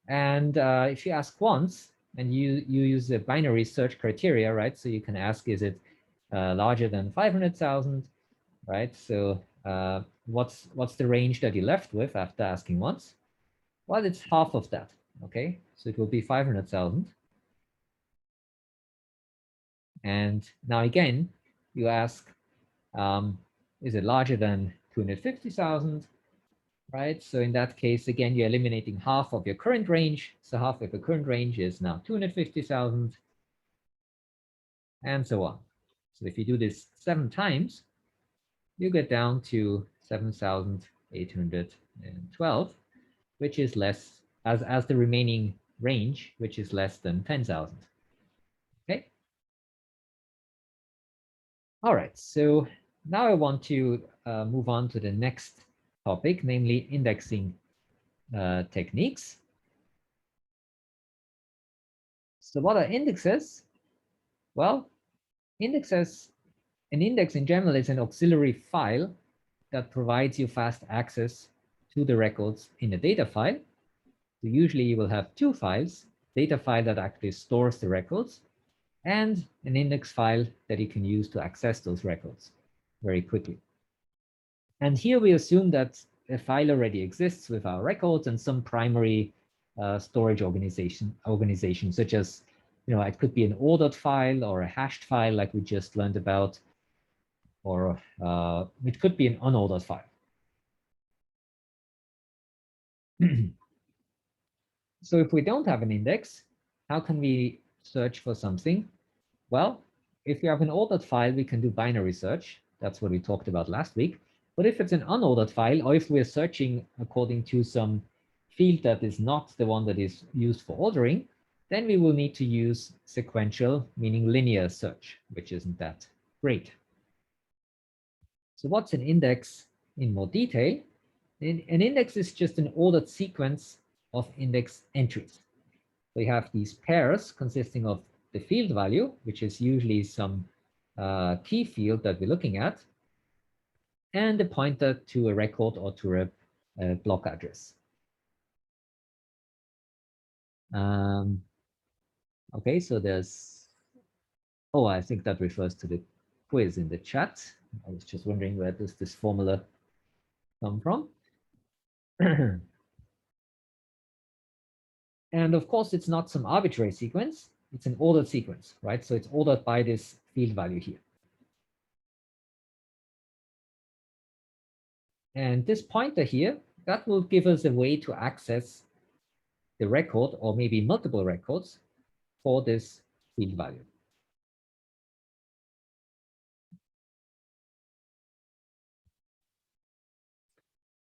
And if you ask once, and you use the binary search criteria, right? So you can ask, is it larger than 500,000, right? So what's the range that you're left with after asking once? Well, it's half of that, okay? So it will be 500,000. And now again, you ask, is it larger than 250,000? Right? So in that case, again, you're eliminating half of your current range. So half of your current range is now 250,000 and so on. So if you do this 7 times, you get down to 7,812, which is less as the remaining range, which is less than 10,000. Okay. All right. So now I want to move on to the next topic, namely indexing techniques. So what are indexes? Well, indexes, an index in general is an auxiliary file that provides you fast access to the records in a data file. So usually you will have 2 files, data file that actually stores the records, and an index file that you can use to access those records very quickly. And here we assume that a file already exists with our records and some primary storage organization, such as, it could be an ordered file or a hashed file like we just learned about, or it could be an unordered file. So if we don't have an index, how can we search for something? Well, if you have an ordered file, we can do binary search. That's what we talked about last week. But if it's an unordered file, or if we're searching according to some field that is not the one that is used for ordering, then we will need to use sequential, meaning linear search, which isn't that great. So what's an index in more detail? An index is just an ordered sequence of index entries. We have these pairs consisting of the field value, which is usually some key field that we're looking at, and a pointer to a record or to a block address. Okay, so oh, I think that refers to the quiz in the chat. I was just wondering, where does this formula come from? And of course, it's not some arbitrary sequence. It's an ordered sequence, right? So it's ordered by this field value here. And this pointer here, that will give us a way to access the record, or maybe multiple records, for this field value.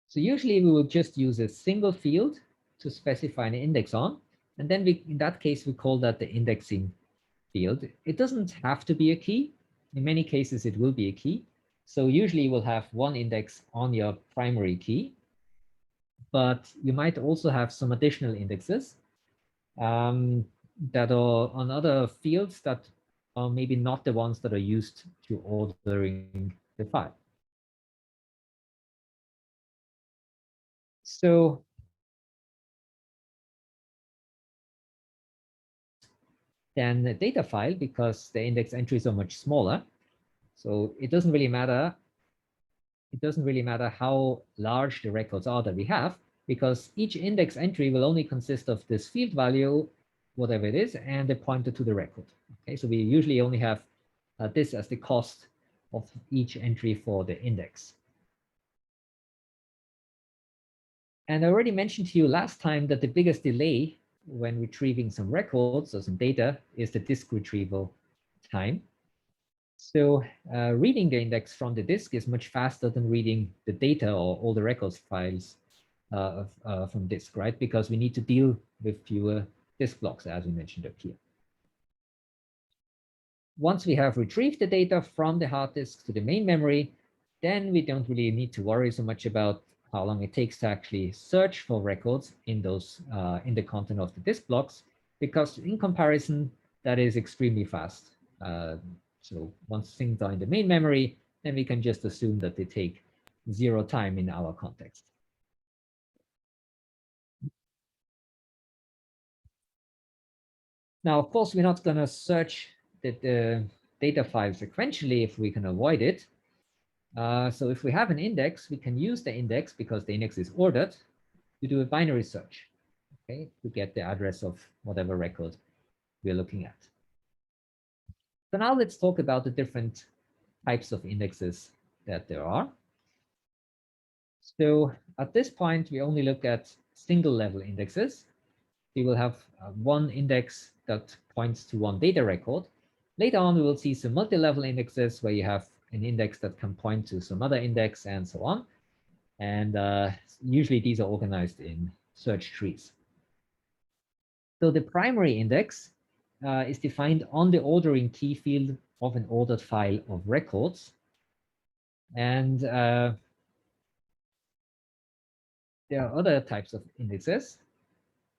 So usually we will just use a single field to specify an index on, and then in that case, we call that the indexing field. It doesn't have to be a key. In many cases, it will be a key. So usually you will have one index on your primary key, but you might also have some additional indexes that are on other fields that are maybe not the ones that are used to ordering the file. So than a data file, because the index entries are much smaller. So it doesn't really matter. It doesn't really matter how large the records are that we have, because each index entry will only consist of this field value, whatever it is, and a pointer to the record. Okay, so we usually only have this as the cost of each entry for the index. And I already mentioned to you last time that the biggest delay when retrieving some records or some data is the disk retrieval time. So reading the index from the disk is much faster than reading the data or all the records files from disk, right? Because we need to deal with fewer disk blocks, as we mentioned up here. Once we have retrieved the data from the hard disk to the main memory, then we don't really need to worry so much about how long it takes to actually search for records in those in the content of the disk blocks, because in comparison, that is extremely fast. So once things are in the main memory, then we can just assume that they take 0 time in our context. Now, of course, we're not going to search the data file sequentially if we can avoid it. So if we have an index, we can use the index because the index is ordered to do a binary search, okay, to get the address of whatever record we're looking at. So now let's talk about the different types of indexes that there are. So at this point, we only look at single level indexes. We will have one index that points to one data record. Later on, we will see some multi-level indexes where you have an index that can point to some other index and so on. And usually these are organized in search trees. So the primary index is defined on the ordering key field of an ordered file of records. And there are other types of indexes.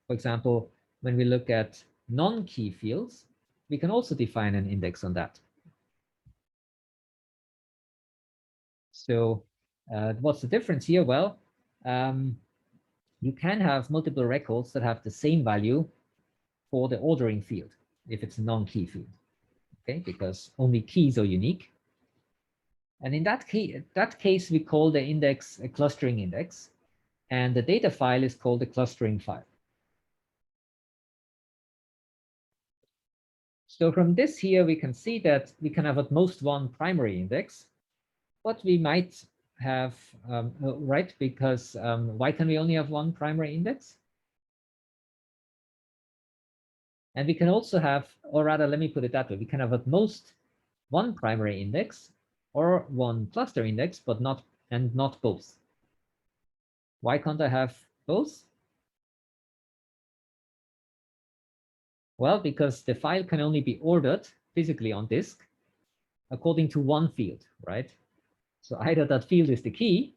For example, when we look at non-key fields, we can also define an index on that. So what's the difference here? Well, you can have multiple records that have the same value for the ordering field if it's a non-key field, okay? Because only keys are unique. And in that case, we call the index a clustering index, and the data file is called a clustering file. So from this here, we can see that we can have at most one primary index, but we might have, right, because why can we only have one primary index? And we can also have, or rather, let me put it that way, we can have at most one primary index or one cluster index, but not both. Why can't I have both? Well, because the file can only be ordered physically on disk according to one field, right? So either that field is the key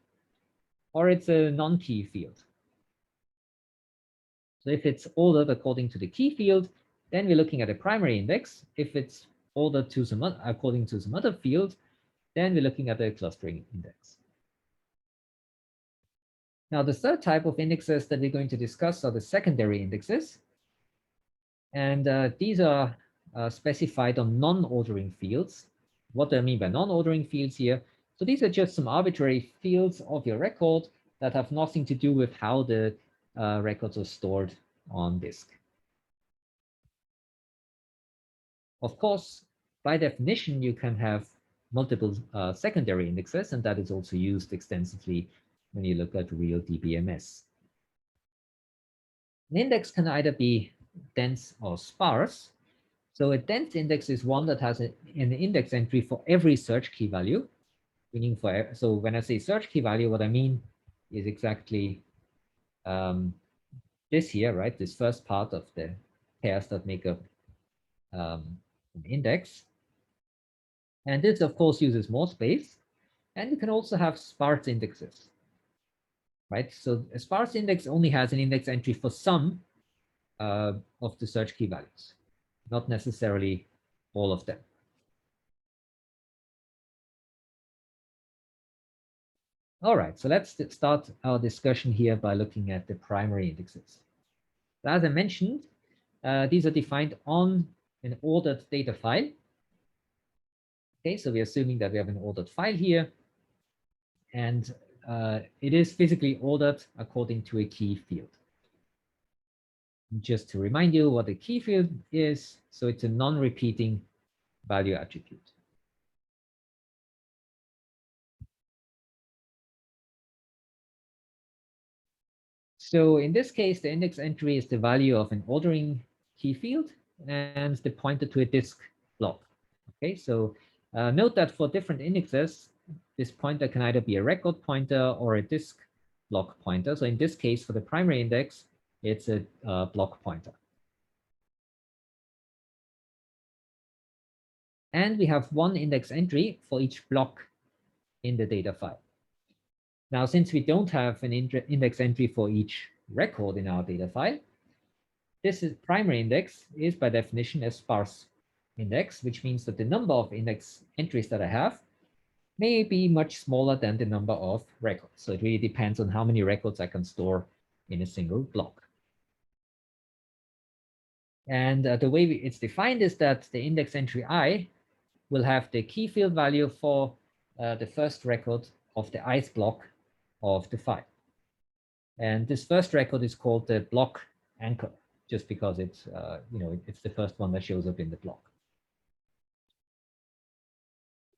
or it's a non-key field. So if it's ordered according to the key field, then we're looking at a primary index. If it's ordered to according to some other field, then we're looking at a clustering index. Now, the third type of indexes that we're going to discuss are the secondary indexes. And these are specified on non-ordering fields. What do I mean by non-ordering fields here? So these are just some arbitrary fields of your record that have nothing to do with how the records are stored on disk. Of course, by definition, you can have multiple secondary indexes, and that is also used extensively when you look at real DBMS. An index can either be dense or sparse. So a dense index is one that has an index entry for every search key value, meaning so when I say search key value, what I mean is exactly this here, right? This first part of the pairs that make up an index. And this, of course, uses more space. And you can also have sparse indexes, right? So a sparse index only has an index entry for some of the search key values, not necessarily all of them. All right, so let's start our discussion here by looking at the primary indexes. As I mentioned, these are defined on an ordered data file. Okay, so we're assuming that we have an ordered file here, and it is physically ordered according to a key field. Just to remind you what a key field is, so it's a non-repeating value attribute. So in this case, the index entry is the value of an ordering key field and the pointer to a disk block. Okay, so note that for different indexes, this pointer can either be a record pointer or a disk block pointer. So in this case, for the primary index, it's a block pointer. And we have one index entry for each block in the data file. Now, since we don't have an index entry for each record in our data file, this primary index is by definition a sparse index, which means that the number of index entries that I have may be much smaller than the number of records. So it really depends on how many records I can store in a single block. And the way it's defined is that the index entry I will have the key field value for the first record of the ith block of the file. And this first record is called the block anchor, just because it's it's the first one that shows up in the block.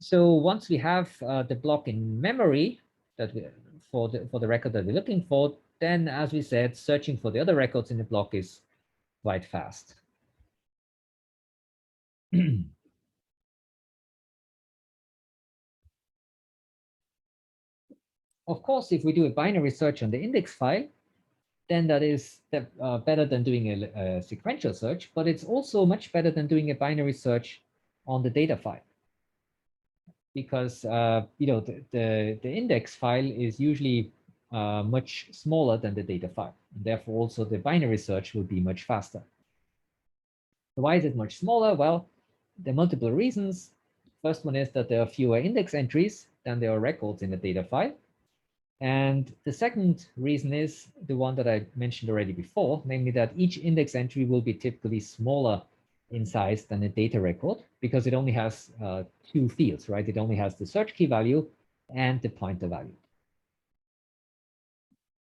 So once we have the block in memory that for the record that we're looking for, then as we said, searching for the other records in the block is quite fast. Of course, if we do a binary search on the index file, then that is better than doing a sequential search, but it's also much better than doing a binary search on the data file. Because the index file is usually much smaller than the data file. And therefore, also the binary search will be much faster. So why is it much smaller? Well, there are multiple reasons. First one is that there are fewer index entries than there are records in the data file. And the second reason is the one that I mentioned already before, namely that each index entry will be typically smaller in size than a data record because it only has two fields, right? It only has the search key value and the pointer value.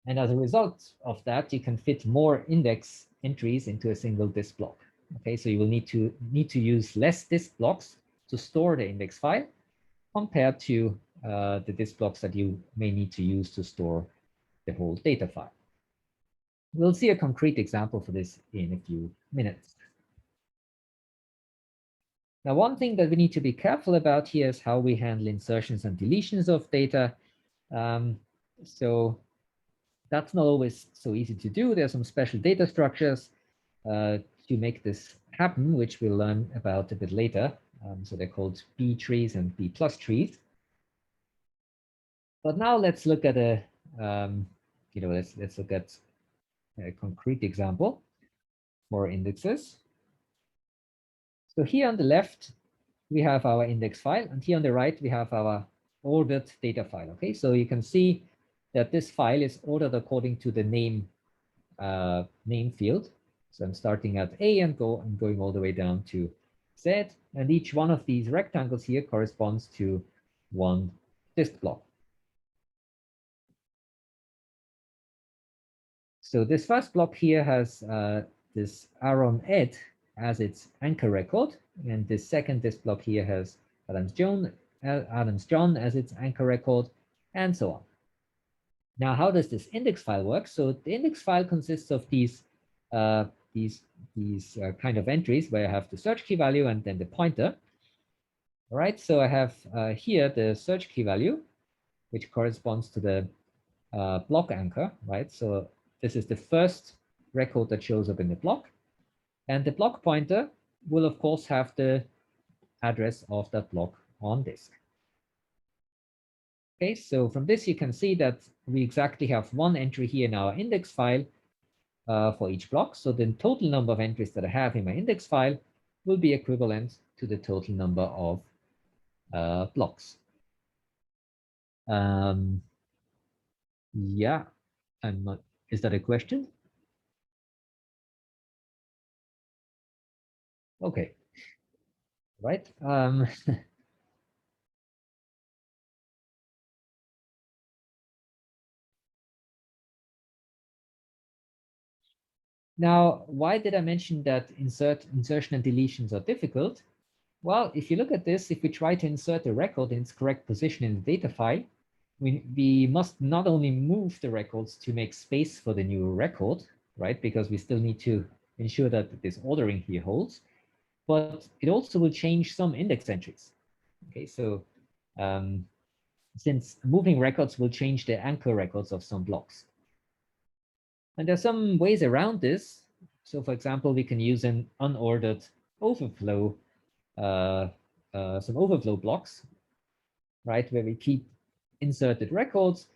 And as a result of that, you can fit more index entries into a single disk block. Okay, so you will need to use less disk blocks to store the index file compared to the disk blocks that you may need to use to store the whole data file. We'll see a concrete example for this in a few minutes. Now, one thing that we need to be careful about here is how we handle insertions and deletions of data. So that's not always so easy to do. There's some special data structures to make this happen, which we'll learn about a bit later. So they're called B trees and B plus trees. But now let's look at a, let's look at a concrete example for indexes. So here on the left, we have our index file, and here on the right, we have our ordered data file. Okay, so you can see that this file is ordered according to the name field. So I'm starting at A and going all the way down to Z, and each one of these rectangles here corresponds to one disk block. So this first block here has this Aaron Ed as its anchor record, and this second disk block here has Adams John as its anchor record, and so on. Now, how does this index file work? So the index file consists of these kind of entries where I have the search key value and then the pointer. All right, so I have here the search key value, which corresponds to the block anchor, right? So this is the first record that shows up in the block. And the block pointer will, of course, have the address of that block on disk. Okay, so from this, you can see that we exactly have one entry here in our index file for each block. So the total number of entries that I have in my index file will be equivalent to the total number of blocks. Yeah, I'm not. Is that a question? Okay. Right. Now, why did I mention that insertion and deletions are difficult? Well, if you look at this, if we try to insert a record in its correct position in the data file, we must not only move the records to make space for the new record, right? Because we still need to ensure that this ordering here holds, but it also will change some index entries. Okay, so since moving records will change the anchor records of some blocks. And there's some ways around this. So for example, we can use an unordered overflow, some overflow blocks, right, where we keep inserted records,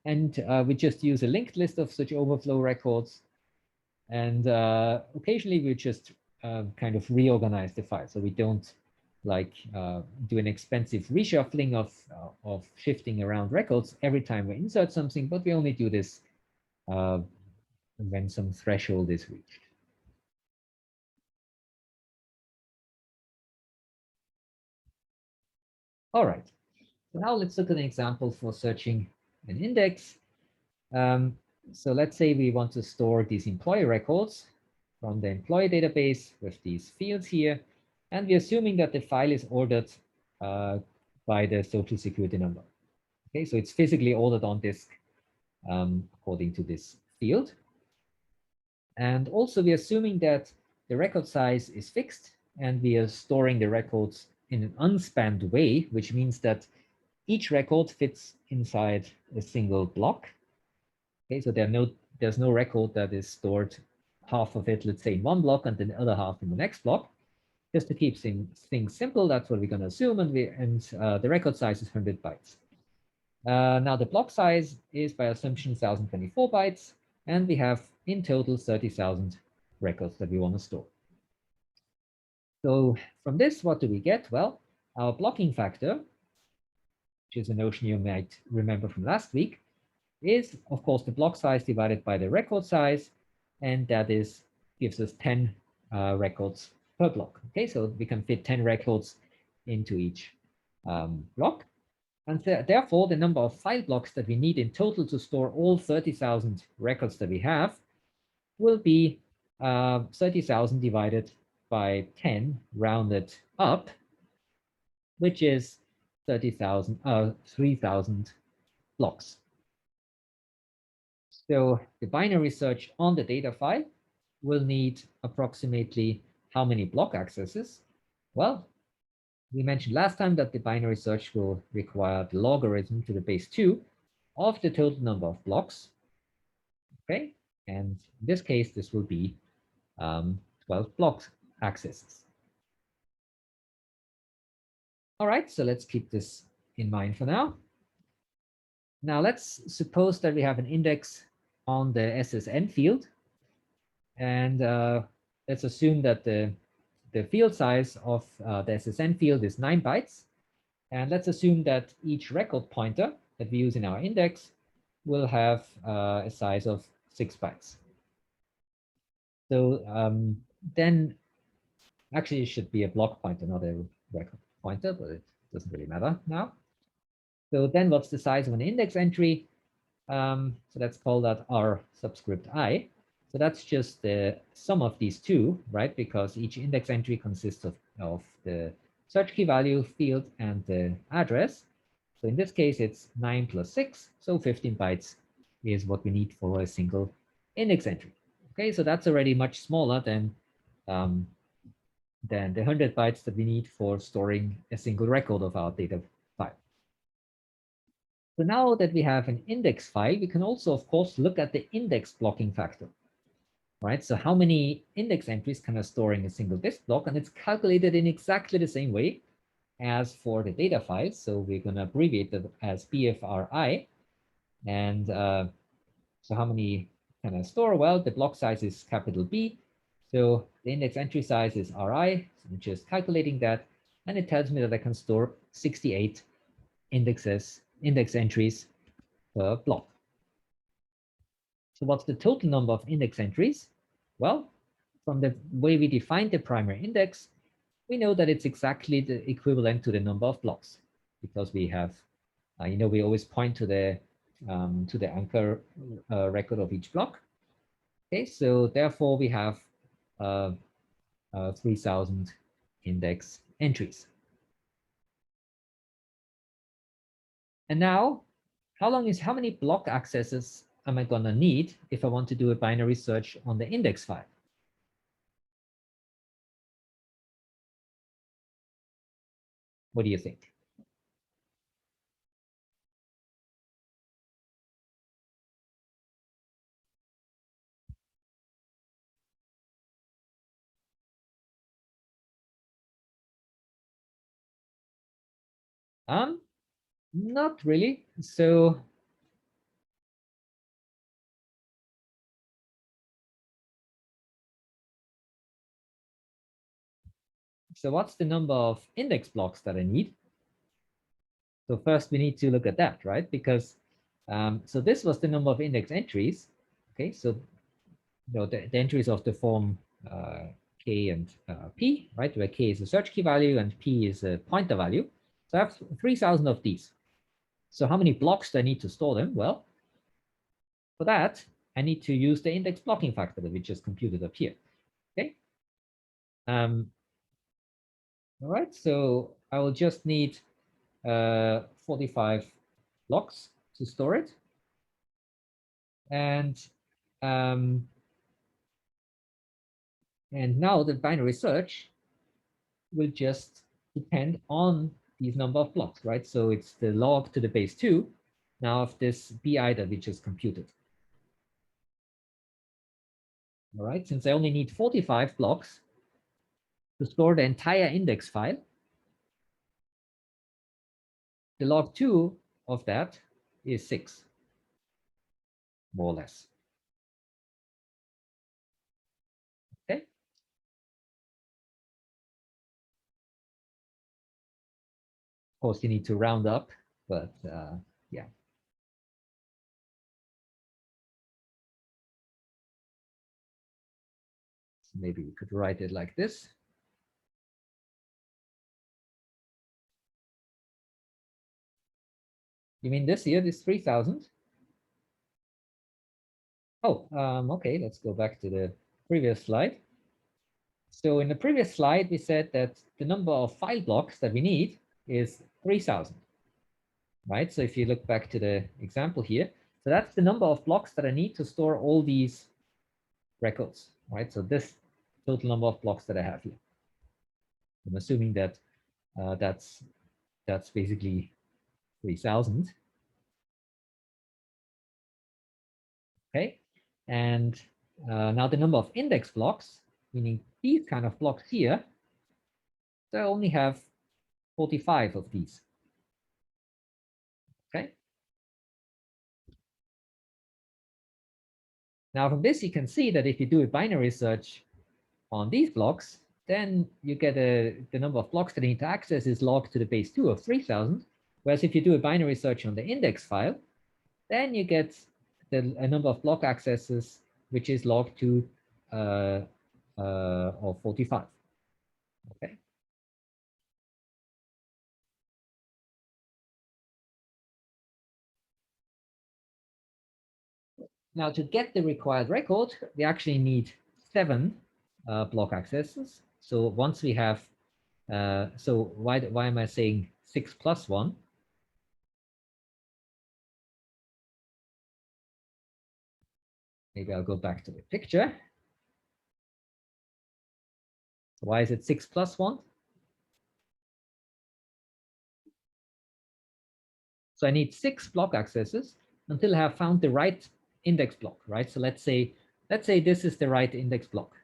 and we just use a linked list of such overflow records. And occasionally we just kind of reorganize the file. So we don't like do an expensive reshuffling of shifting around records every time we insert something, but we only do this when some threshold is reached. All right, so now let's look at an example for searching an index. So let's say we want to store these employee records from the employee database with these fields here, and we're assuming that the file is ordered by the social security number. Okay, so it's physically ordered on disk according to this field. And also we're assuming that the record size is fixed, and we are storing the records in an unspanned way, which means that each record fits inside a single block. Okay, so there's no record that is stored, half of it, let's say, in one block and then the other half in the next block. Just to keep things simple, that's what we're going to assume, and the record size is 100 bytes. Now the block size is by assumption 1024 bytes, and we have in total 30,000 records that we want to store. So from this, what do we get? Well, our blocking factor, which is a notion you might remember from last week, is of course the block size divided by the record size, and that gives us 10 records per block. Okay, so we can fit 10 records into each block. And therefore, the number of file blocks that we need in total to store all 30,000 records that we have will be 30,000 divided by 10 rounded up, which is 3,000 blocks. So the binary search on the data file will need approximately how many block accesses? Well, we mentioned last time that the binary search will require the logarithm to the base 2 of the total number of blocks. Okay, and in this case, this will be 12 block accesses. All right, so let's keep this in mind for now. Now let's suppose that we have an index on the SSN field, and let's assume that the field size of the SSN field is 9 bytes. And let's assume that each record pointer that we use in our index will have a size of 6 bytes. So then actually it should be a block pointer, not a record pointer, but it doesn't really matter now. So then what's the size of an index entry? So let's call that R subscript I. So that's just the sum of these two, right? Because each index entry consists of the search key value field and the address. So in this case, it's 9 plus 6. So 15 bytes is what we need for a single index entry. Okay, so that's already much smaller than the 100 bytes that we need for storing a single record of our data file. So now that we have an index file, we can also, of course, look at the index blocking factor, right? So how many index entries can I store in a single disk block? And it's calculated in exactly the same way as for the data files. So we're going to abbreviate that as BFRI. And so how many can I store? Well, the block size is capital B. So the index entry size is RI. So I'm just calculating that. And it tells me that I can store 68 index entries per block. So what's the total number of index entries? Well, from the way we define the primary index, we know that it's exactly the equivalent to the number of blocks, because we have, we always point to the anchor record of each block. Okay, so therefore we have 3,000 index entries. And now, how many block accesses am I going to need if I want to do a binary search on the index file? What do you think? Not really. So what's the number of index blocks that I need? So first we need to look at that, right? Because so this was the number of index entries. Okay, so the entries of the form k and p, right? Where k is a search key value and p is a pointer value. So I have 3,000 of these. So how many blocks do I need to store them? Well, for that, I need to use the index blocking factor that we just computed up here. Okay. All right, so I will just need 45 blocks to store it. And now the binary search will just depend on these number of blocks, right? So it's the log to the base 2 now of this bi that we just computed. All right, since I only need 45 blocks to store the entire index file, the log 2 of that is 6, more or less. Okay. Of course, you need to round up, but yeah. So maybe we could write it like this. You mean this here, this 3,000? Oh, okay, let's go back to the previous slide. So in the previous slide, we said that the number of file blocks that we need is 3,000, right? So if you look back to the example here, so that's the number of blocks that I need to store all these records, right? So this total number of blocks that I have here. I'm assuming that that's basically 3,000. Okay, and now the number of index blocks, meaning these kind of blocks here, so I only have 45 of these. Okay. Now from this, you can see that if you do a binary search on these blocks, then you get the number of blocks that you need to access is log to the base 2 of 3,000. Whereas if you do a binary search on the index file, then you get a number of block accesses, which is log 2 of 45. Okay. Now to get the required record, we actually need 7 block accesses. So once we have, so why am I saying 6 plus 1? Maybe I'll go back to the picture. Why is it 6 plus 1? So I need 6 block accesses until I have found the right index block, right? So let's say this is the right index block.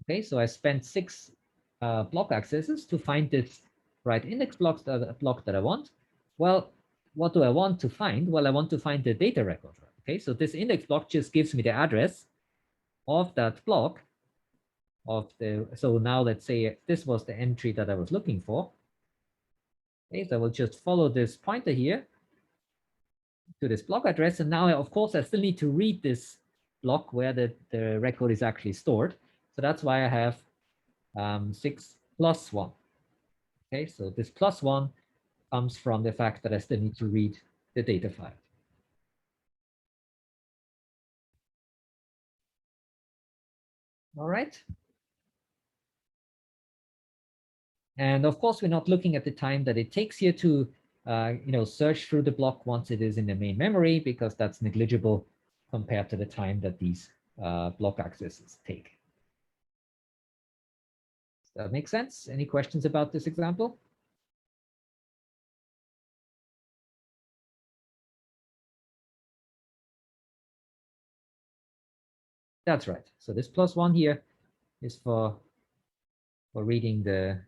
Okay, so I spent 6 block accesses to find this right index block that I want. Well, what do I want to find? Well, I want to find the data record. Okay, so this index block just gives me the address of that block of the. So now let's say this was the entry that I was looking for. Okay, so I will just follow this pointer here to this block address. And now, of course, I still need to read this block where the record is actually stored. So that's why I have 6 plus 1. Okay, so this plus 1 comes from the fact that I still need to read the data file. All right. And of course, we're not looking at the time that it takes you to search through the block once it is in the main memory, because that's negligible compared to the time that these block accesses take. Does that make sense? Any questions about this example? That's right. So this plus 1 here is for reading the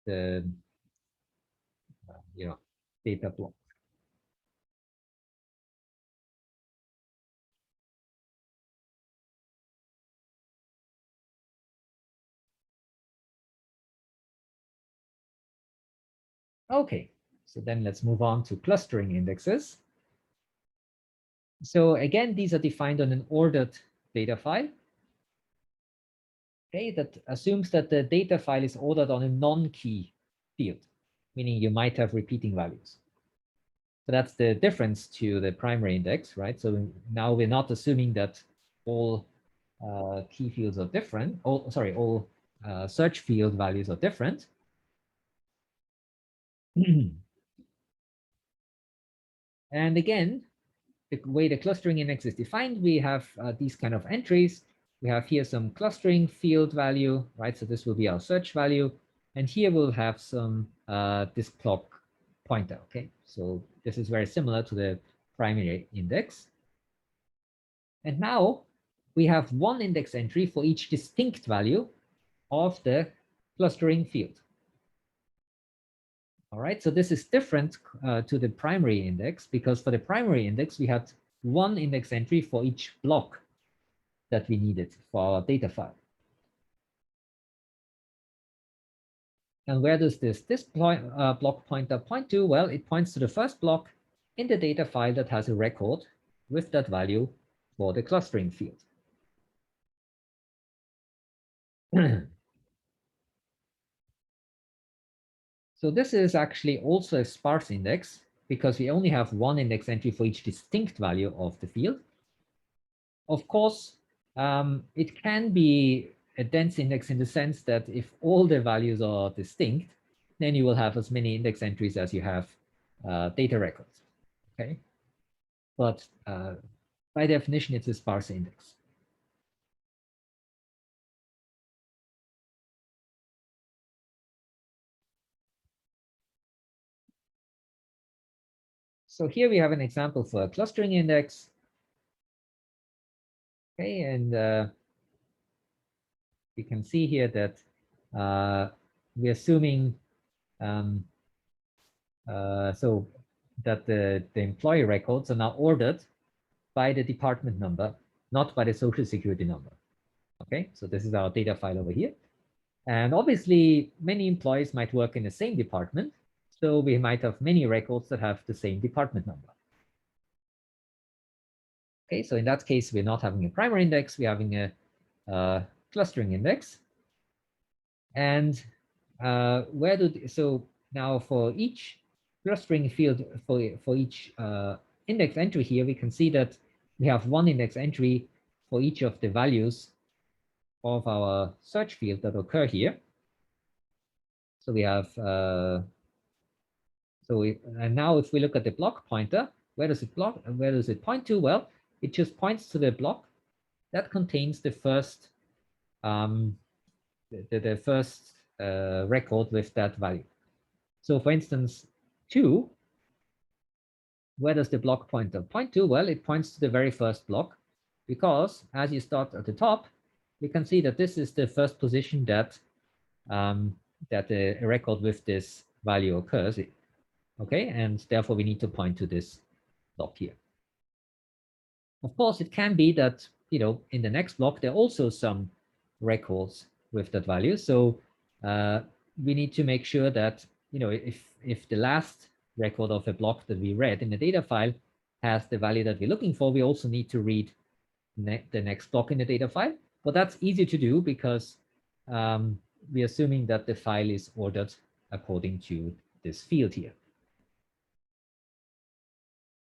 the data block. Okay, so then let's move on to clustering indexes. So again, these are defined on an ordered data file. Okay, that assumes that the data file is ordered on a non-key field, meaning you might have repeating values. So that's the difference to the primary index, right? So now we're not assuming that all key fields are different. All search field values are different. And again, the way the clustering index is defined, we have these kind of entries. We have here some clustering field value, right? So this will be our search value. And here we'll have some this clock pointer, okay? So this is very similar to the primary index. And now we have one index entry for each distinct value of the clustering field. All right, so this is different to the primary index, because for the primary index, we had one index entry for each block that we needed for our data file. And where does this block pointer point to? Well, it points to the first block in the data file that has a record with that value for the clustering field. So this is actually also a sparse index, because we only have one index entry for each distinct value of the field. Of course, it can be a dense index in the sense that if all the values are distinct, then you will have as many index entries as you have data records. Okay, but by definition, it's a sparse index. So here we have an example for a clustering index. Okay, and you can see here that we're assuming so that the employee records are now ordered by the department number, not by the social security number. Okay, so this is our data file over here. And obviously, many employees might work in the same department. So we might have many records that have the same department number. Okay, so in that case, we're not having a primary index, we're having a clustering index. And so now for each clustering field, for each index entry here, we can see that we have one index entry for each of the values of our search field that occur here. So we have, and now if we look at the block pointer, where does it point to? Well, it just points to the block that contains the first, the first record with that value. So for instance, 2, where does the block pointer point to? Well, it points to the very first block, because as you start at the top, you can see that this is the first position that that a record with this value occurs. Okay, and therefore we need to point to this block here. Of course, it can be that, in the next block, there are also some records with that value. So we need to make sure that, if the last record of a block that we read in the data file has the value that we're looking for, we also need to read the next block in the data file. But that's easy to do because we're assuming that the file is ordered according to this field here.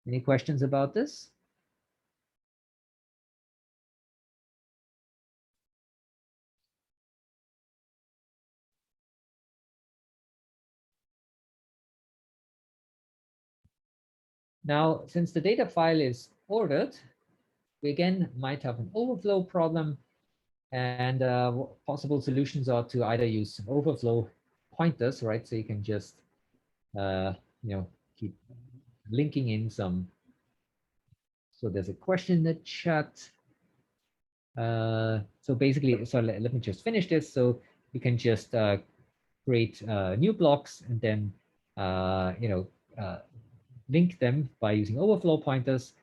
Any questions about this? Now, since the data file is ordered, we again might have an overflow problem, and possible solutions are to either use overflow pointers, right? So you can just, keep linking in some. So there's a question in the chat. So basically, let me just finish this. So you can just create new blocks and then link them by using overflow pointers.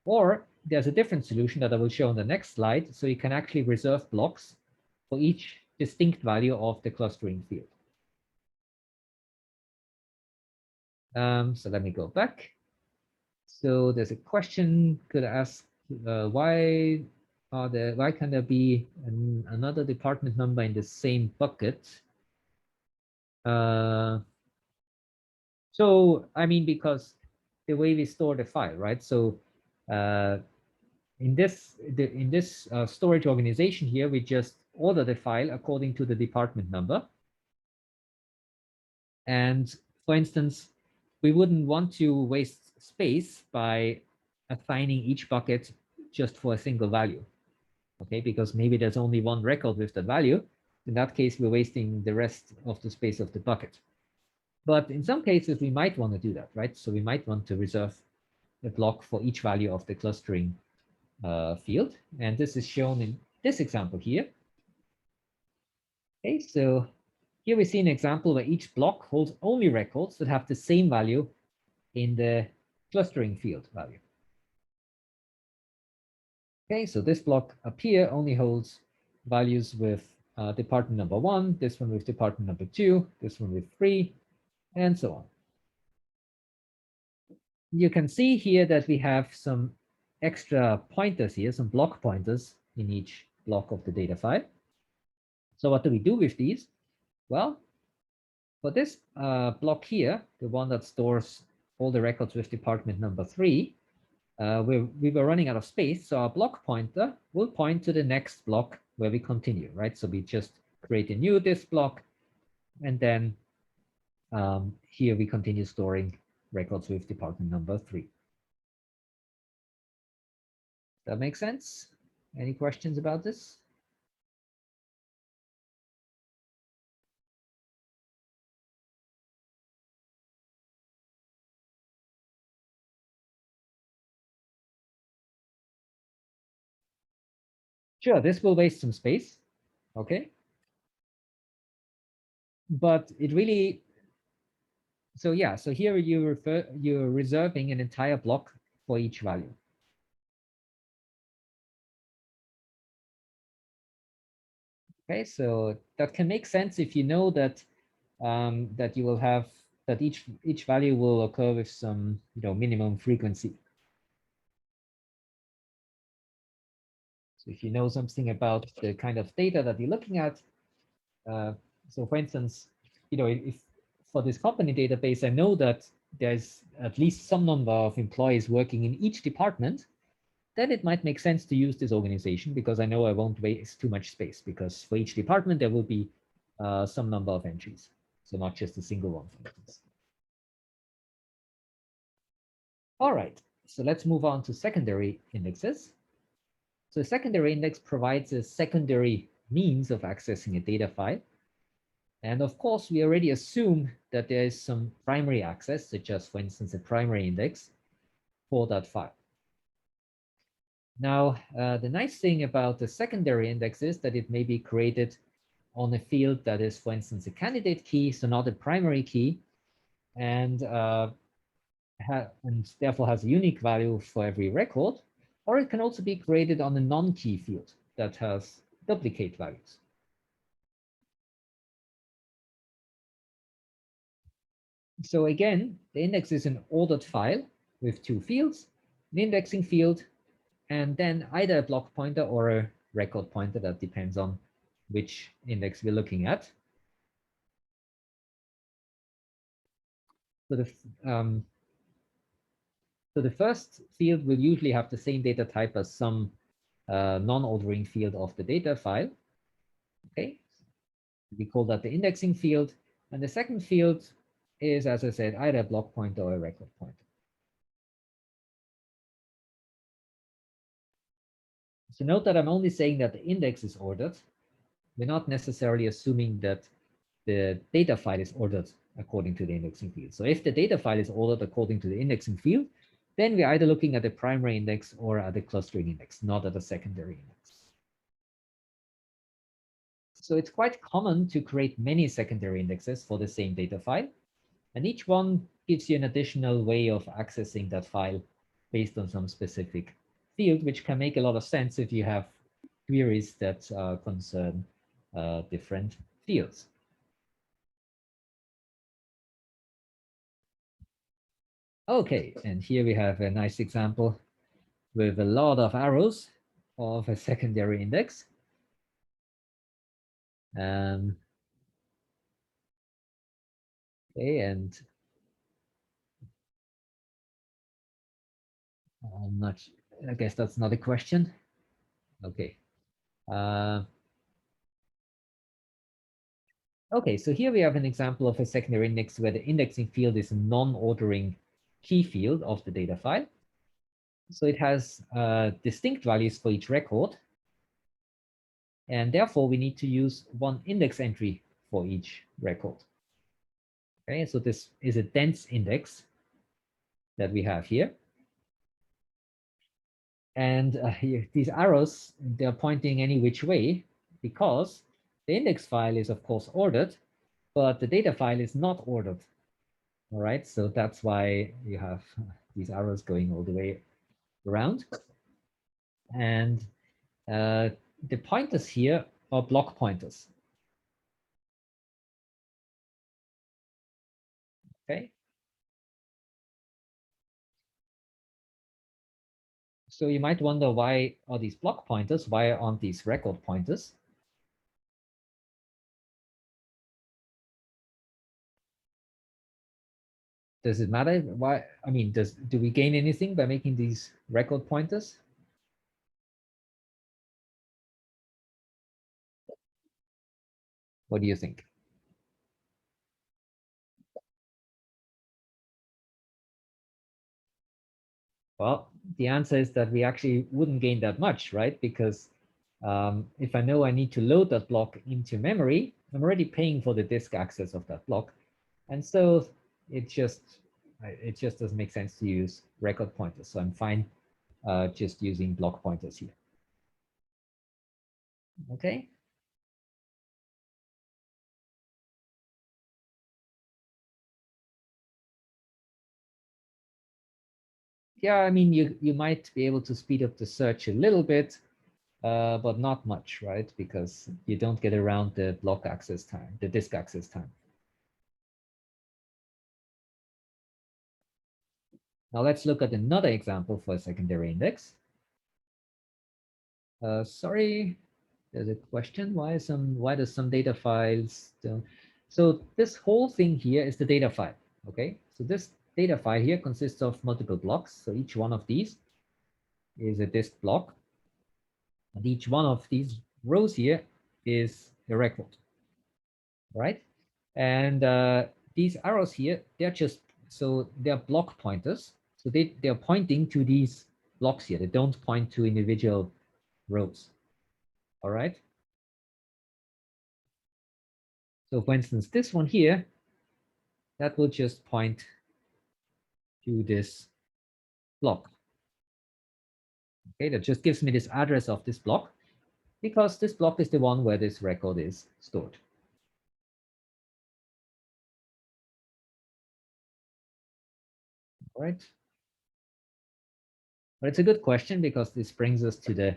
Or there's a different solution that I will show on the next slide. So you can actually reserve blocks for each distinct value of the clustering field. So let me go back. So there's a question could ask why can there be another department number in the same bucket? So I mean, because the way we store the file, right? So in this storage organization here, we just order the file according to the department number. And for instance, we wouldn't want to waste space by assigning each bucket just for a single value, okay? Because maybe there's only one record with that value. In that case, we're wasting the rest of the space of the bucket. But in some cases, we might want to do that, right? So we might want to reserve a block for each value of the clustering field. And this is shown in this example here. Okay, so here we see an example where each block holds only records that have the same value in the clustering field value. Okay, so this block up here only holds values with department number 1, this one with department number 2, this one with 3, and so on. You can see here that we have some extra pointers here, some block pointers in each block of the data file. So what do we do with these? Well, for this block here, the one that stores all the records with department number 3, we were running out of space, so our block pointer will point to the next block where we continue, right? So we just create a new disk block, and then here we continue storing records with department number 3. That makes sense? Any questions about this? Sure, this will waste some space, okay? But it really, so yeah, so here you're reserving an entire block for each value. Okay, so that can make sense if you know that that you will have that each value will occur with some minimum frequency. So if you know something about the kind of data that you're looking at, so for instance, if for this company database, I know that there's at least some number of employees working in each department, then it might make sense to use this organization because I know I won't waste too much space, because for each department there will be some number of entries, so not just a single one, for instance. All right, so let's move on to secondary indexes. So a secondary index provides a secondary means of accessing a data file. And of course, we already assume that there is some primary access, such as, for instance, a primary index for that file. Now, the nice thing about the secondary index is that it may be created on a field that is, for instance, a candidate key, so not a primary key, and therefore has a unique value for every record, or it can also be created on a non-key field that has duplicate values. So again, the index is an ordered file with two fields, an indexing field, and then either a block pointer or a record pointer. That depends on which index we're looking at. So the first field will usually have the same data type as some non-ordering field of the data file. Okay, we call that the indexing field. And the second field is, as I said, either a block pointer or a record pointer. So note that I'm only saying that the index is ordered. We're not necessarily assuming that the data file is ordered according to the indexing field. So if the data file is ordered according to the indexing field, then we're either looking at the primary index or at the clustering index, not at a secondary index. So it's quite common to create many secondary indexes for the same data file. And each one gives you an additional way of accessing that file based on some specific field, which can make a lot of sense if you have queries that concern different fields. Okay, and here we have a nice example with a lot of arrows of a secondary index. Okay, and I'm not, I guess that's not a question. Okay. Okay, so here we have an example of a secondary index where the indexing field is a non-ordering key field of the data file. So it has distinct values for each record. And therefore, we need to use one index entry for each record. Okay, so this is a dense index that we have here. And here, these arrows, they're pointing any which way because the index file is, of course, ordered, but the data file is not ordered. All right, so that's why you have these arrows going all the way around. And the pointers here are block pointers. Okay. So you might wonder, why are these block pointers? Why aren't these record pointers? Does it matter? Why? I mean, do we gain anything by making these record pointers? What do you think? Well, the answer is that we actually wouldn't gain that much, right? Because if I know I need to load that block into memory, I'm already paying for the disk access of that block. And so it just doesn't make sense to use record pointers. So I'm fine just using block pointers here. Okay. Yeah, I mean, you might be able to speed up the search a little bit, but not much, right? Because you don't get around the block access time, the disk access time. Now let's look at another example for a secondary index. Sorry, there's a question. Why does some data files don't? So this whole thing here is the data file. Okay, so this data file here consists of multiple blocks. So each one of these is a disk block, and each one of these rows here is a record. Right, and these arrows here, they're block pointers. So they're pointing to these blocks here. They don't point to individual rows. All right. So for instance, this one here, that will just point to this block. Okay, that just gives me this address of this block because this block is the one where this record is stored. All right. But it's a good question because this brings us to the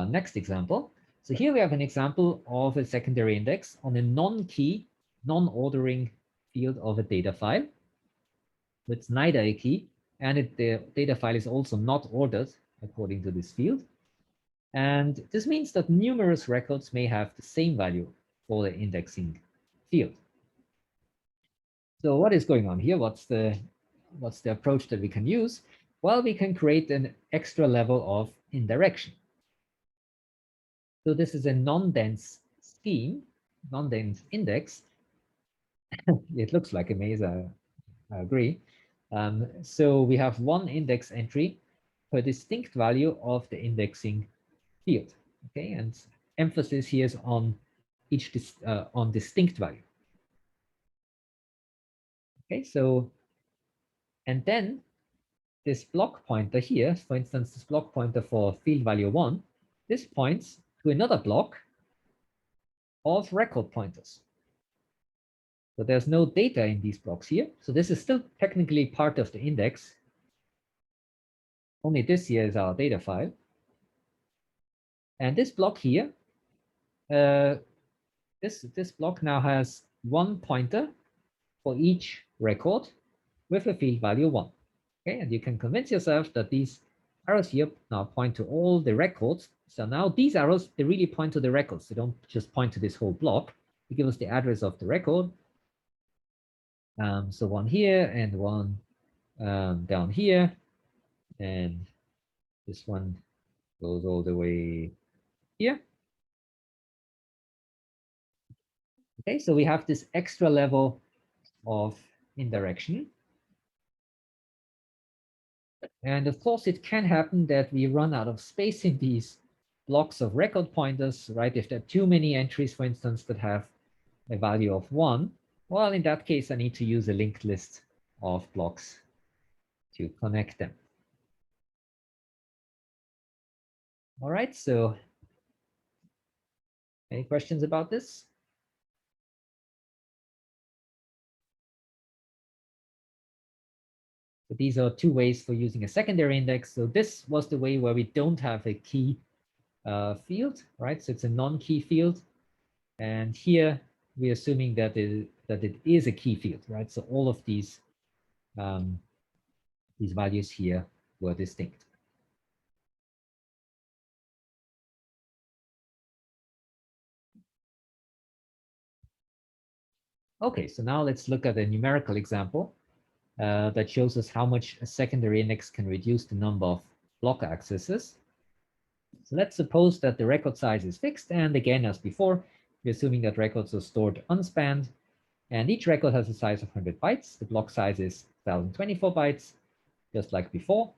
next example. So here we have an example of a secondary index on a non-key, non-ordering field of a data file. It's neither a key, and the data file is also not ordered according to this field. And this means that numerous records may have the same value for the indexing field. So what is going on here? What's the approach that we can use? Well, we can create an extra level of indirection. So this is a non-dense scheme, non-dense index. It looks like a maze, I agree. So we have one index entry per distinct value of the indexing field. Okay, and emphasis here is on on distinct value. Okay, so and then this block pointer here, for instance, this block pointer for field value 1, this points to another block of record pointers. So there's no data in these blocks here. So this is still technically part of the index. Only this here is our data file. And this block here, this block now has one pointer for each record with a field value 1. Okay, and you can convince yourself that these arrows here now point to all the records. So now these arrows, they really point to the records. They don't just point to this whole block. They give us the address of the record. So one here and one down here. And this one goes all the way here. Okay, so we have this extra level of indirection. And of course, it can happen that we run out of space in these blocks of record pointers, right? If there are too many entries, for instance, that have a value of 1, well, in that case, I need to use a linked list of blocks to connect them. All right, so any questions about this? So these are two ways for using a secondary index. So this was the way where we don't have a key field, right? So it's a non-key field. And here we're assuming that it is a key field, right? So all of these values here were distinct. Okay, so now let's look at a numerical example that shows us how much a secondary index can reduce the number of block accesses. So let's suppose that the record size is fixed, and again, as before, we're assuming that records are stored unspanned, and each record has a size of 100 bytes. The block size is 1024 bytes, just like before.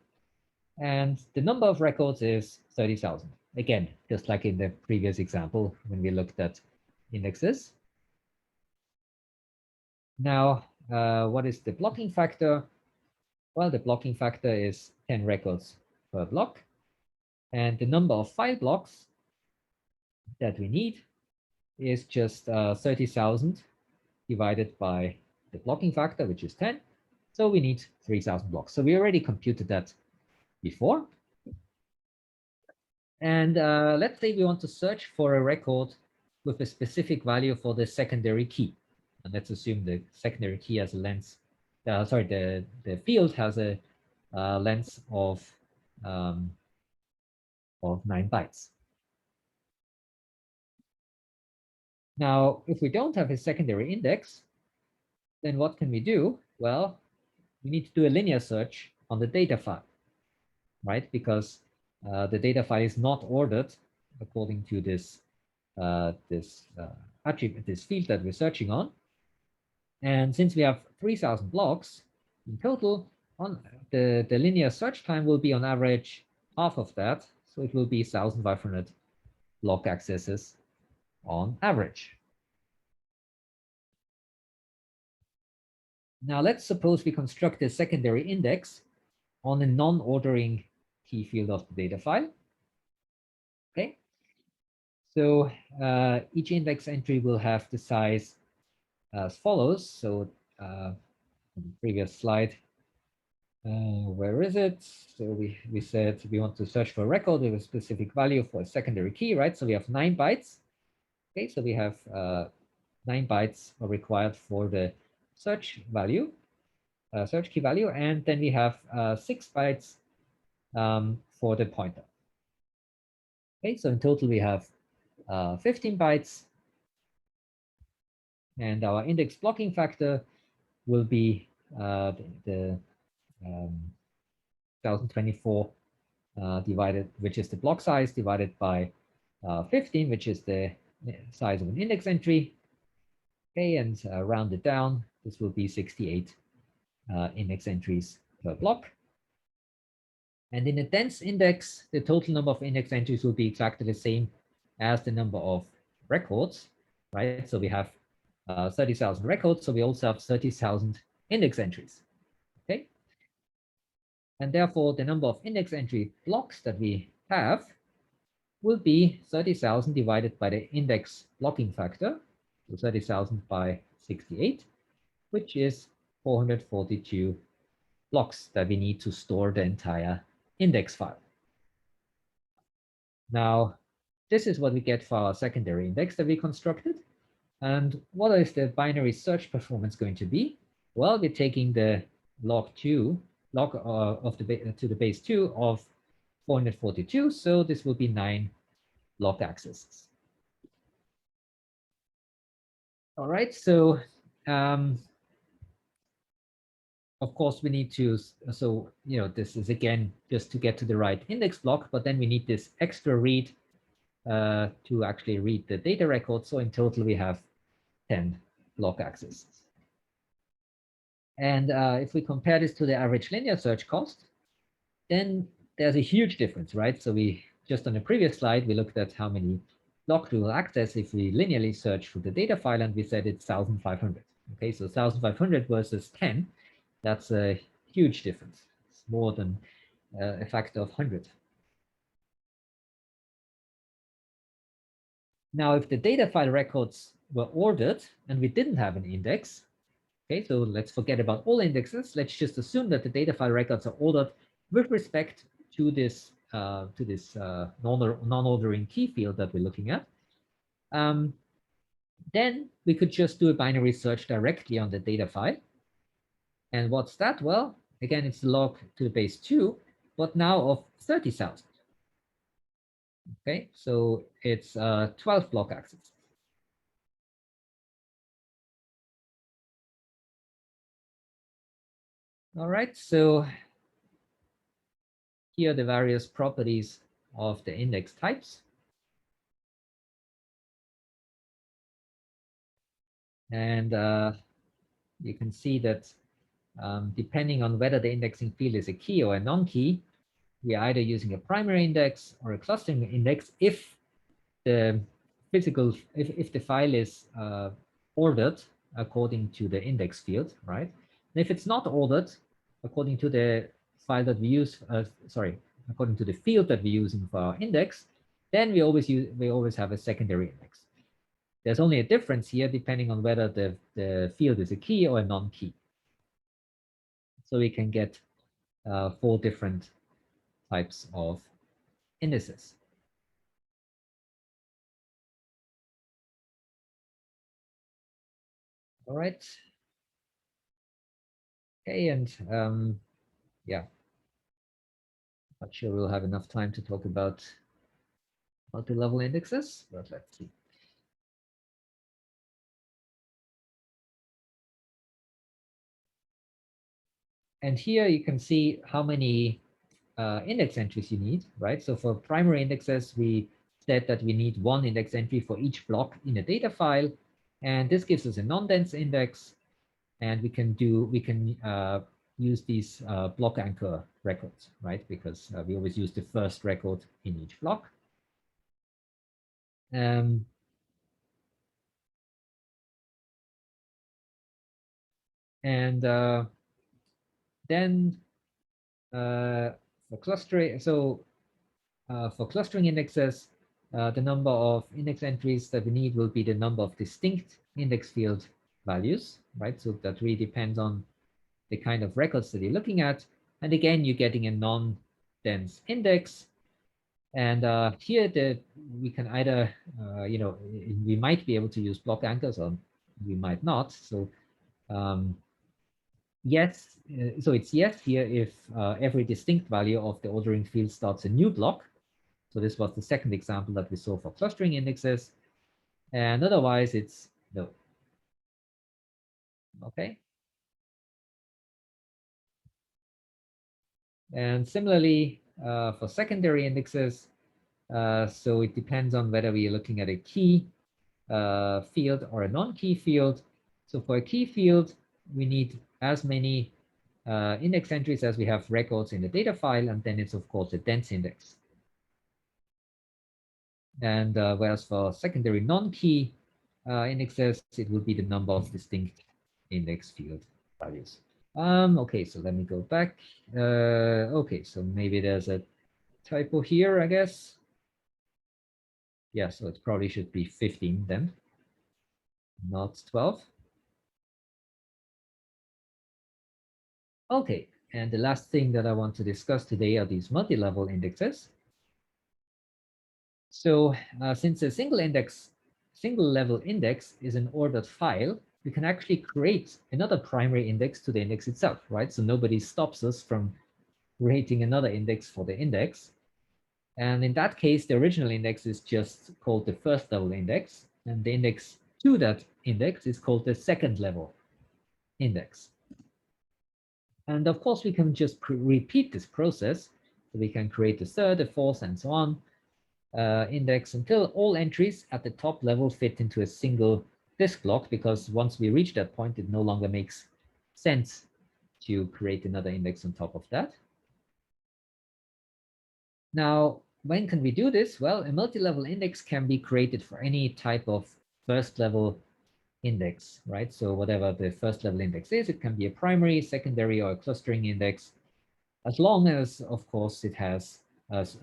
And the number of records is 30,000. Again, just like in the previous example when we looked at indexes. Now, what is the blocking factor? Well, the blocking factor is 10 records per block. And the number of file blocks that we need is just 30,000 divided by the blocking factor, which is 10. So we need 3,000 blocks. So we already computed that before. And let's say we want to search for a record with a specific value for the secondary key. And let's assume the secondary key has a length, the field has a length of 9 bytes. Now, if we don't have a secondary index, then what can we do? Well, we need to do a linear search on the data file, right? Because the data file is not ordered according to this attribute, this field that we're searching on. And since we have 3,000 blocks in total, on the linear search time will be on average half of that. So it will be 1,500 block accesses on average. Now let's suppose we construct a secondary index on a non-ordering key field of the data file. Okay. So each index entry will have the size as follows. So on the previous slide, where is it? So we said we want to search for a record with a specific value for a secondary key, right? So we have 9 bytes. Okay, so we have 9 bytes are required for the search value, search key value, and then we have 6 bytes for the pointer. Okay, so in total we have 15 bytes, and our index blocking factor will be the 1024 divided, which is the block size, divided by 15, which is the size of an index entry. Okay, and rounded down, this will be 68 index entries per block. And in a dense index, the total number of index entries will be exactly the same as the number of records, right? So we have 30,000 records, so we also have 30,000 index entries, okay? And therefore, the number of index entry blocks that we have will be 30,000 divided by the index blocking factor, so 30,000 by 68, which is 442 blocks that we need to store the entire index file. Now, this is what we get for our secondary index that we constructed. And what is the binary search performance going to be? Well, we're taking the log of the to the base 2 of 442. So this will be 9 block accesses. All right. So of course, we need to, so, this is again just to get to the right index block, but then we need this extra read to actually read the data record. So in total, we have 10 block accesses. And if we compare this to the average linear search cost, then there's a huge difference, right? So we just on the previous slide, we looked at how many blocks we will access if we linearly search through the data file, and we said it's 1,500. Okay, so 1,500 versus 10, that's a huge difference. It's more than a factor of 100. Now, if the data file records were ordered and we didn't have an index, okay, so let's forget about all indexes. Let's just assume that the data file records are ordered with respect to this non-ordering key field that we're looking at. Then we could just do a binary search directly on the data file. And what's that? Well, again, it's the log to the base 2, but now of 30,000. Okay, so it's 12 block accesses. All right, so here are the various properties of the index types. And you can see that depending on whether the indexing field is a key or a non-key, we are either using a primary index or a clustering index if the if the file is ordered according to the index field, right? And if it's not ordered according to the file that we use, according to the field that we're using for our index, then we always have a secondary index. There's only a difference here depending on whether the field is a key or a non-key. So we can get 4 different types of indices. All right. Okay, and yeah, not sure we'll have enough time to talk about multi-level indexes, but let's see. And here you can see how many index entries you need, right? So for primary indexes, we said that we need 1 index entry for each block in a data file. And this gives us a non-dense index. And we can use these block anchor records, right? Because we always use the first record in each block. And then for clustering, so for clustering indexes, the number of index entries that we need will be the number of distinct index field values, right? So that really depends on the kind of records that you're looking at. And again, you're getting a non-dense index. And here we can either, we might be able to use block anchors or we might not. So yes, so it's yes here if every distinct value of the ordering field starts a new block. So this was the second example that we saw for clustering indexes. And otherwise it's no. Okay. And similarly for secondary indexes, so it depends on whether we are looking at a key field or a non-key field. So for a key field, we need as many index entries as we have records in the data file, and then it's of course a dense index. And whereas for secondary non-key indexes, it would be the number of distinct index field values. Okay, so let me go back. Okay, so maybe there's a typo here, I guess. Yeah, so it probably should be 15 then, not 12. Okay, and the last thing that I want to discuss today are these multi-level indexes. So since a single level index is an ordered file, we can actually create another primary index to the index itself, right? So nobody stops us from creating another index for the index. And in that case, the original index is just called the first level index, and the index to that index is called the second level index. And of course, we can just repeat this process. So we can create the third, the fourth, and so on index until all entries at the top level fit into a single disk block, because once we reach that point, it no longer makes sense to create another index on top of that. Now, when can we do this? Well, a multi-level index can be created for any type of first level index, right? So whatever the first level index is, it can be a primary, secondary, or a clustering index, as long as, of course, it has, as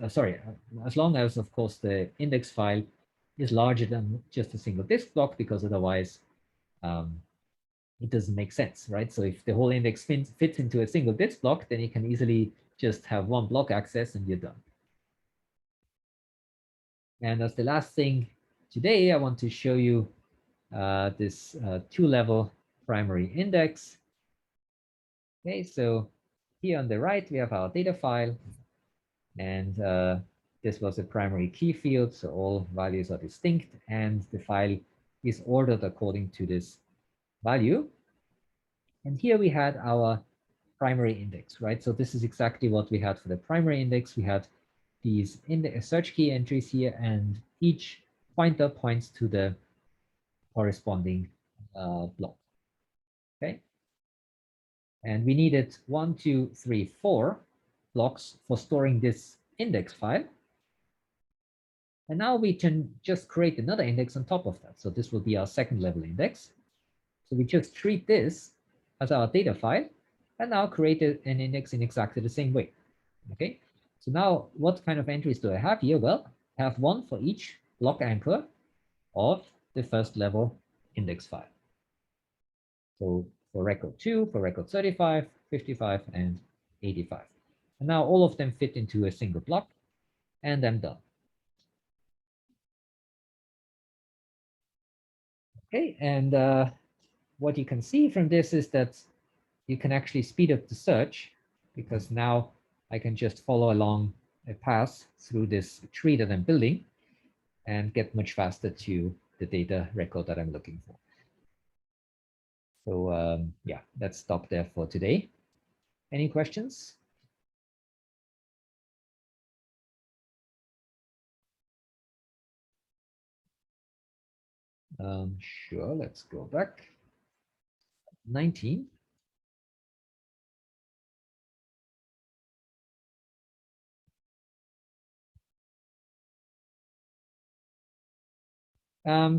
long as, of course, the index file is larger than just a single disk block, because otherwise it doesn't make sense, right? So if the whole index fits into a single disk block, then you can easily just have one block access and you're done. And as the last thing today, I want to show you this two-level primary index. Okay, so here on the right, we have our data file. And this was a primary key field, so all values are distinct, and the file is ordered according to this value. And here we had our primary index, right? So this is exactly what we had for the primary index. We had these in the search key entries here, and each pointer points to the corresponding block. Okay. And we needed 1, 2, 3, 4 blocks for storing this index file. And now we can just create another index on top of that. So this will be our second level index. So we just treat this as our data file and now create an index in exactly the same way. Okay. So now what kind of entries do I have here? Well, I have one for each block anchor of the first level index file. So for record 2, for record 35, 55, and 85. And now all of them fit into a single block, and I'm done. Okay, and what you can see from this is that you can actually speed up the search, because now I can just follow along a path through this tree that I'm building and get much faster to the data record that I'm looking for. So yeah, let's stop there for today. Any questions? Sure, let's go back. 19.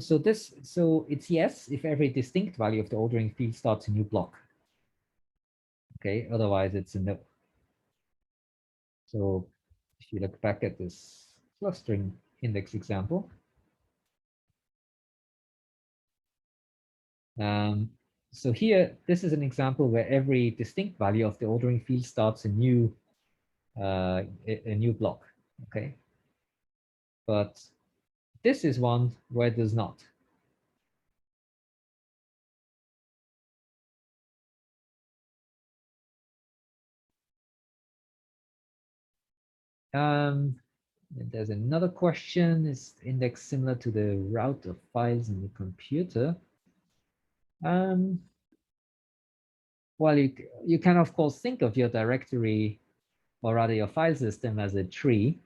So it's yes, if every distinct value of the ordering field starts a new block. Okay, otherwise it's a no. So if you look back at this clustering index example, so here, this is an example where every distinct value of the ordering field starts a new block. Okay, but this is one where it does not. There's another question: is index similar to the route of files in the computer? Well, you can of course think of your directory, or rather your file system, as a tree.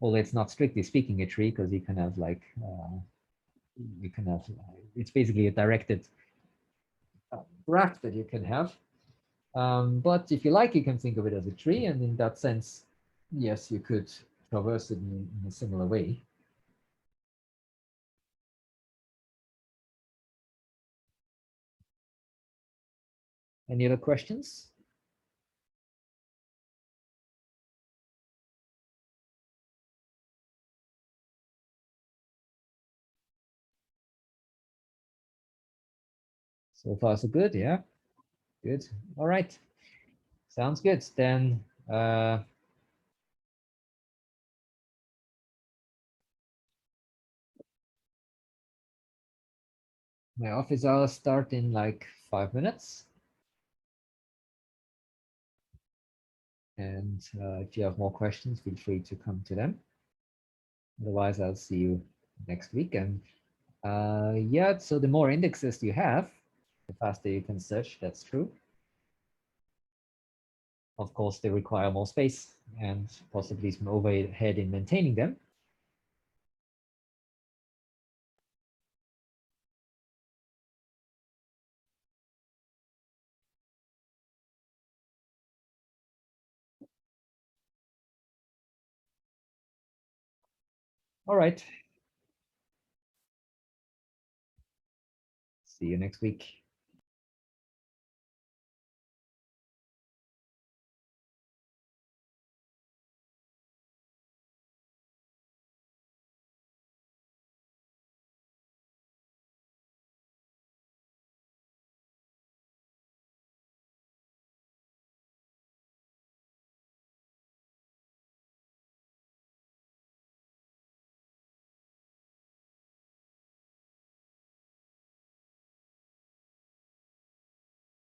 Well, it's not strictly speaking a tree, because you can have like it's basically a directed graph that you can have. But if you like, you can think of it as a tree, and in that sense, yes, you could traverse it in a similar way. Any other questions? So far, so good. Yeah, good. All right, sounds good. Then my office hours start in like 5 minutes. And if you have more questions, feel free to come to them. Otherwise, I'll see you next week. And yeah, so the more indexes you have, the faster you can search. That's true. Of course, they require more space and possibly some overhead in maintaining them. All right. See you next week.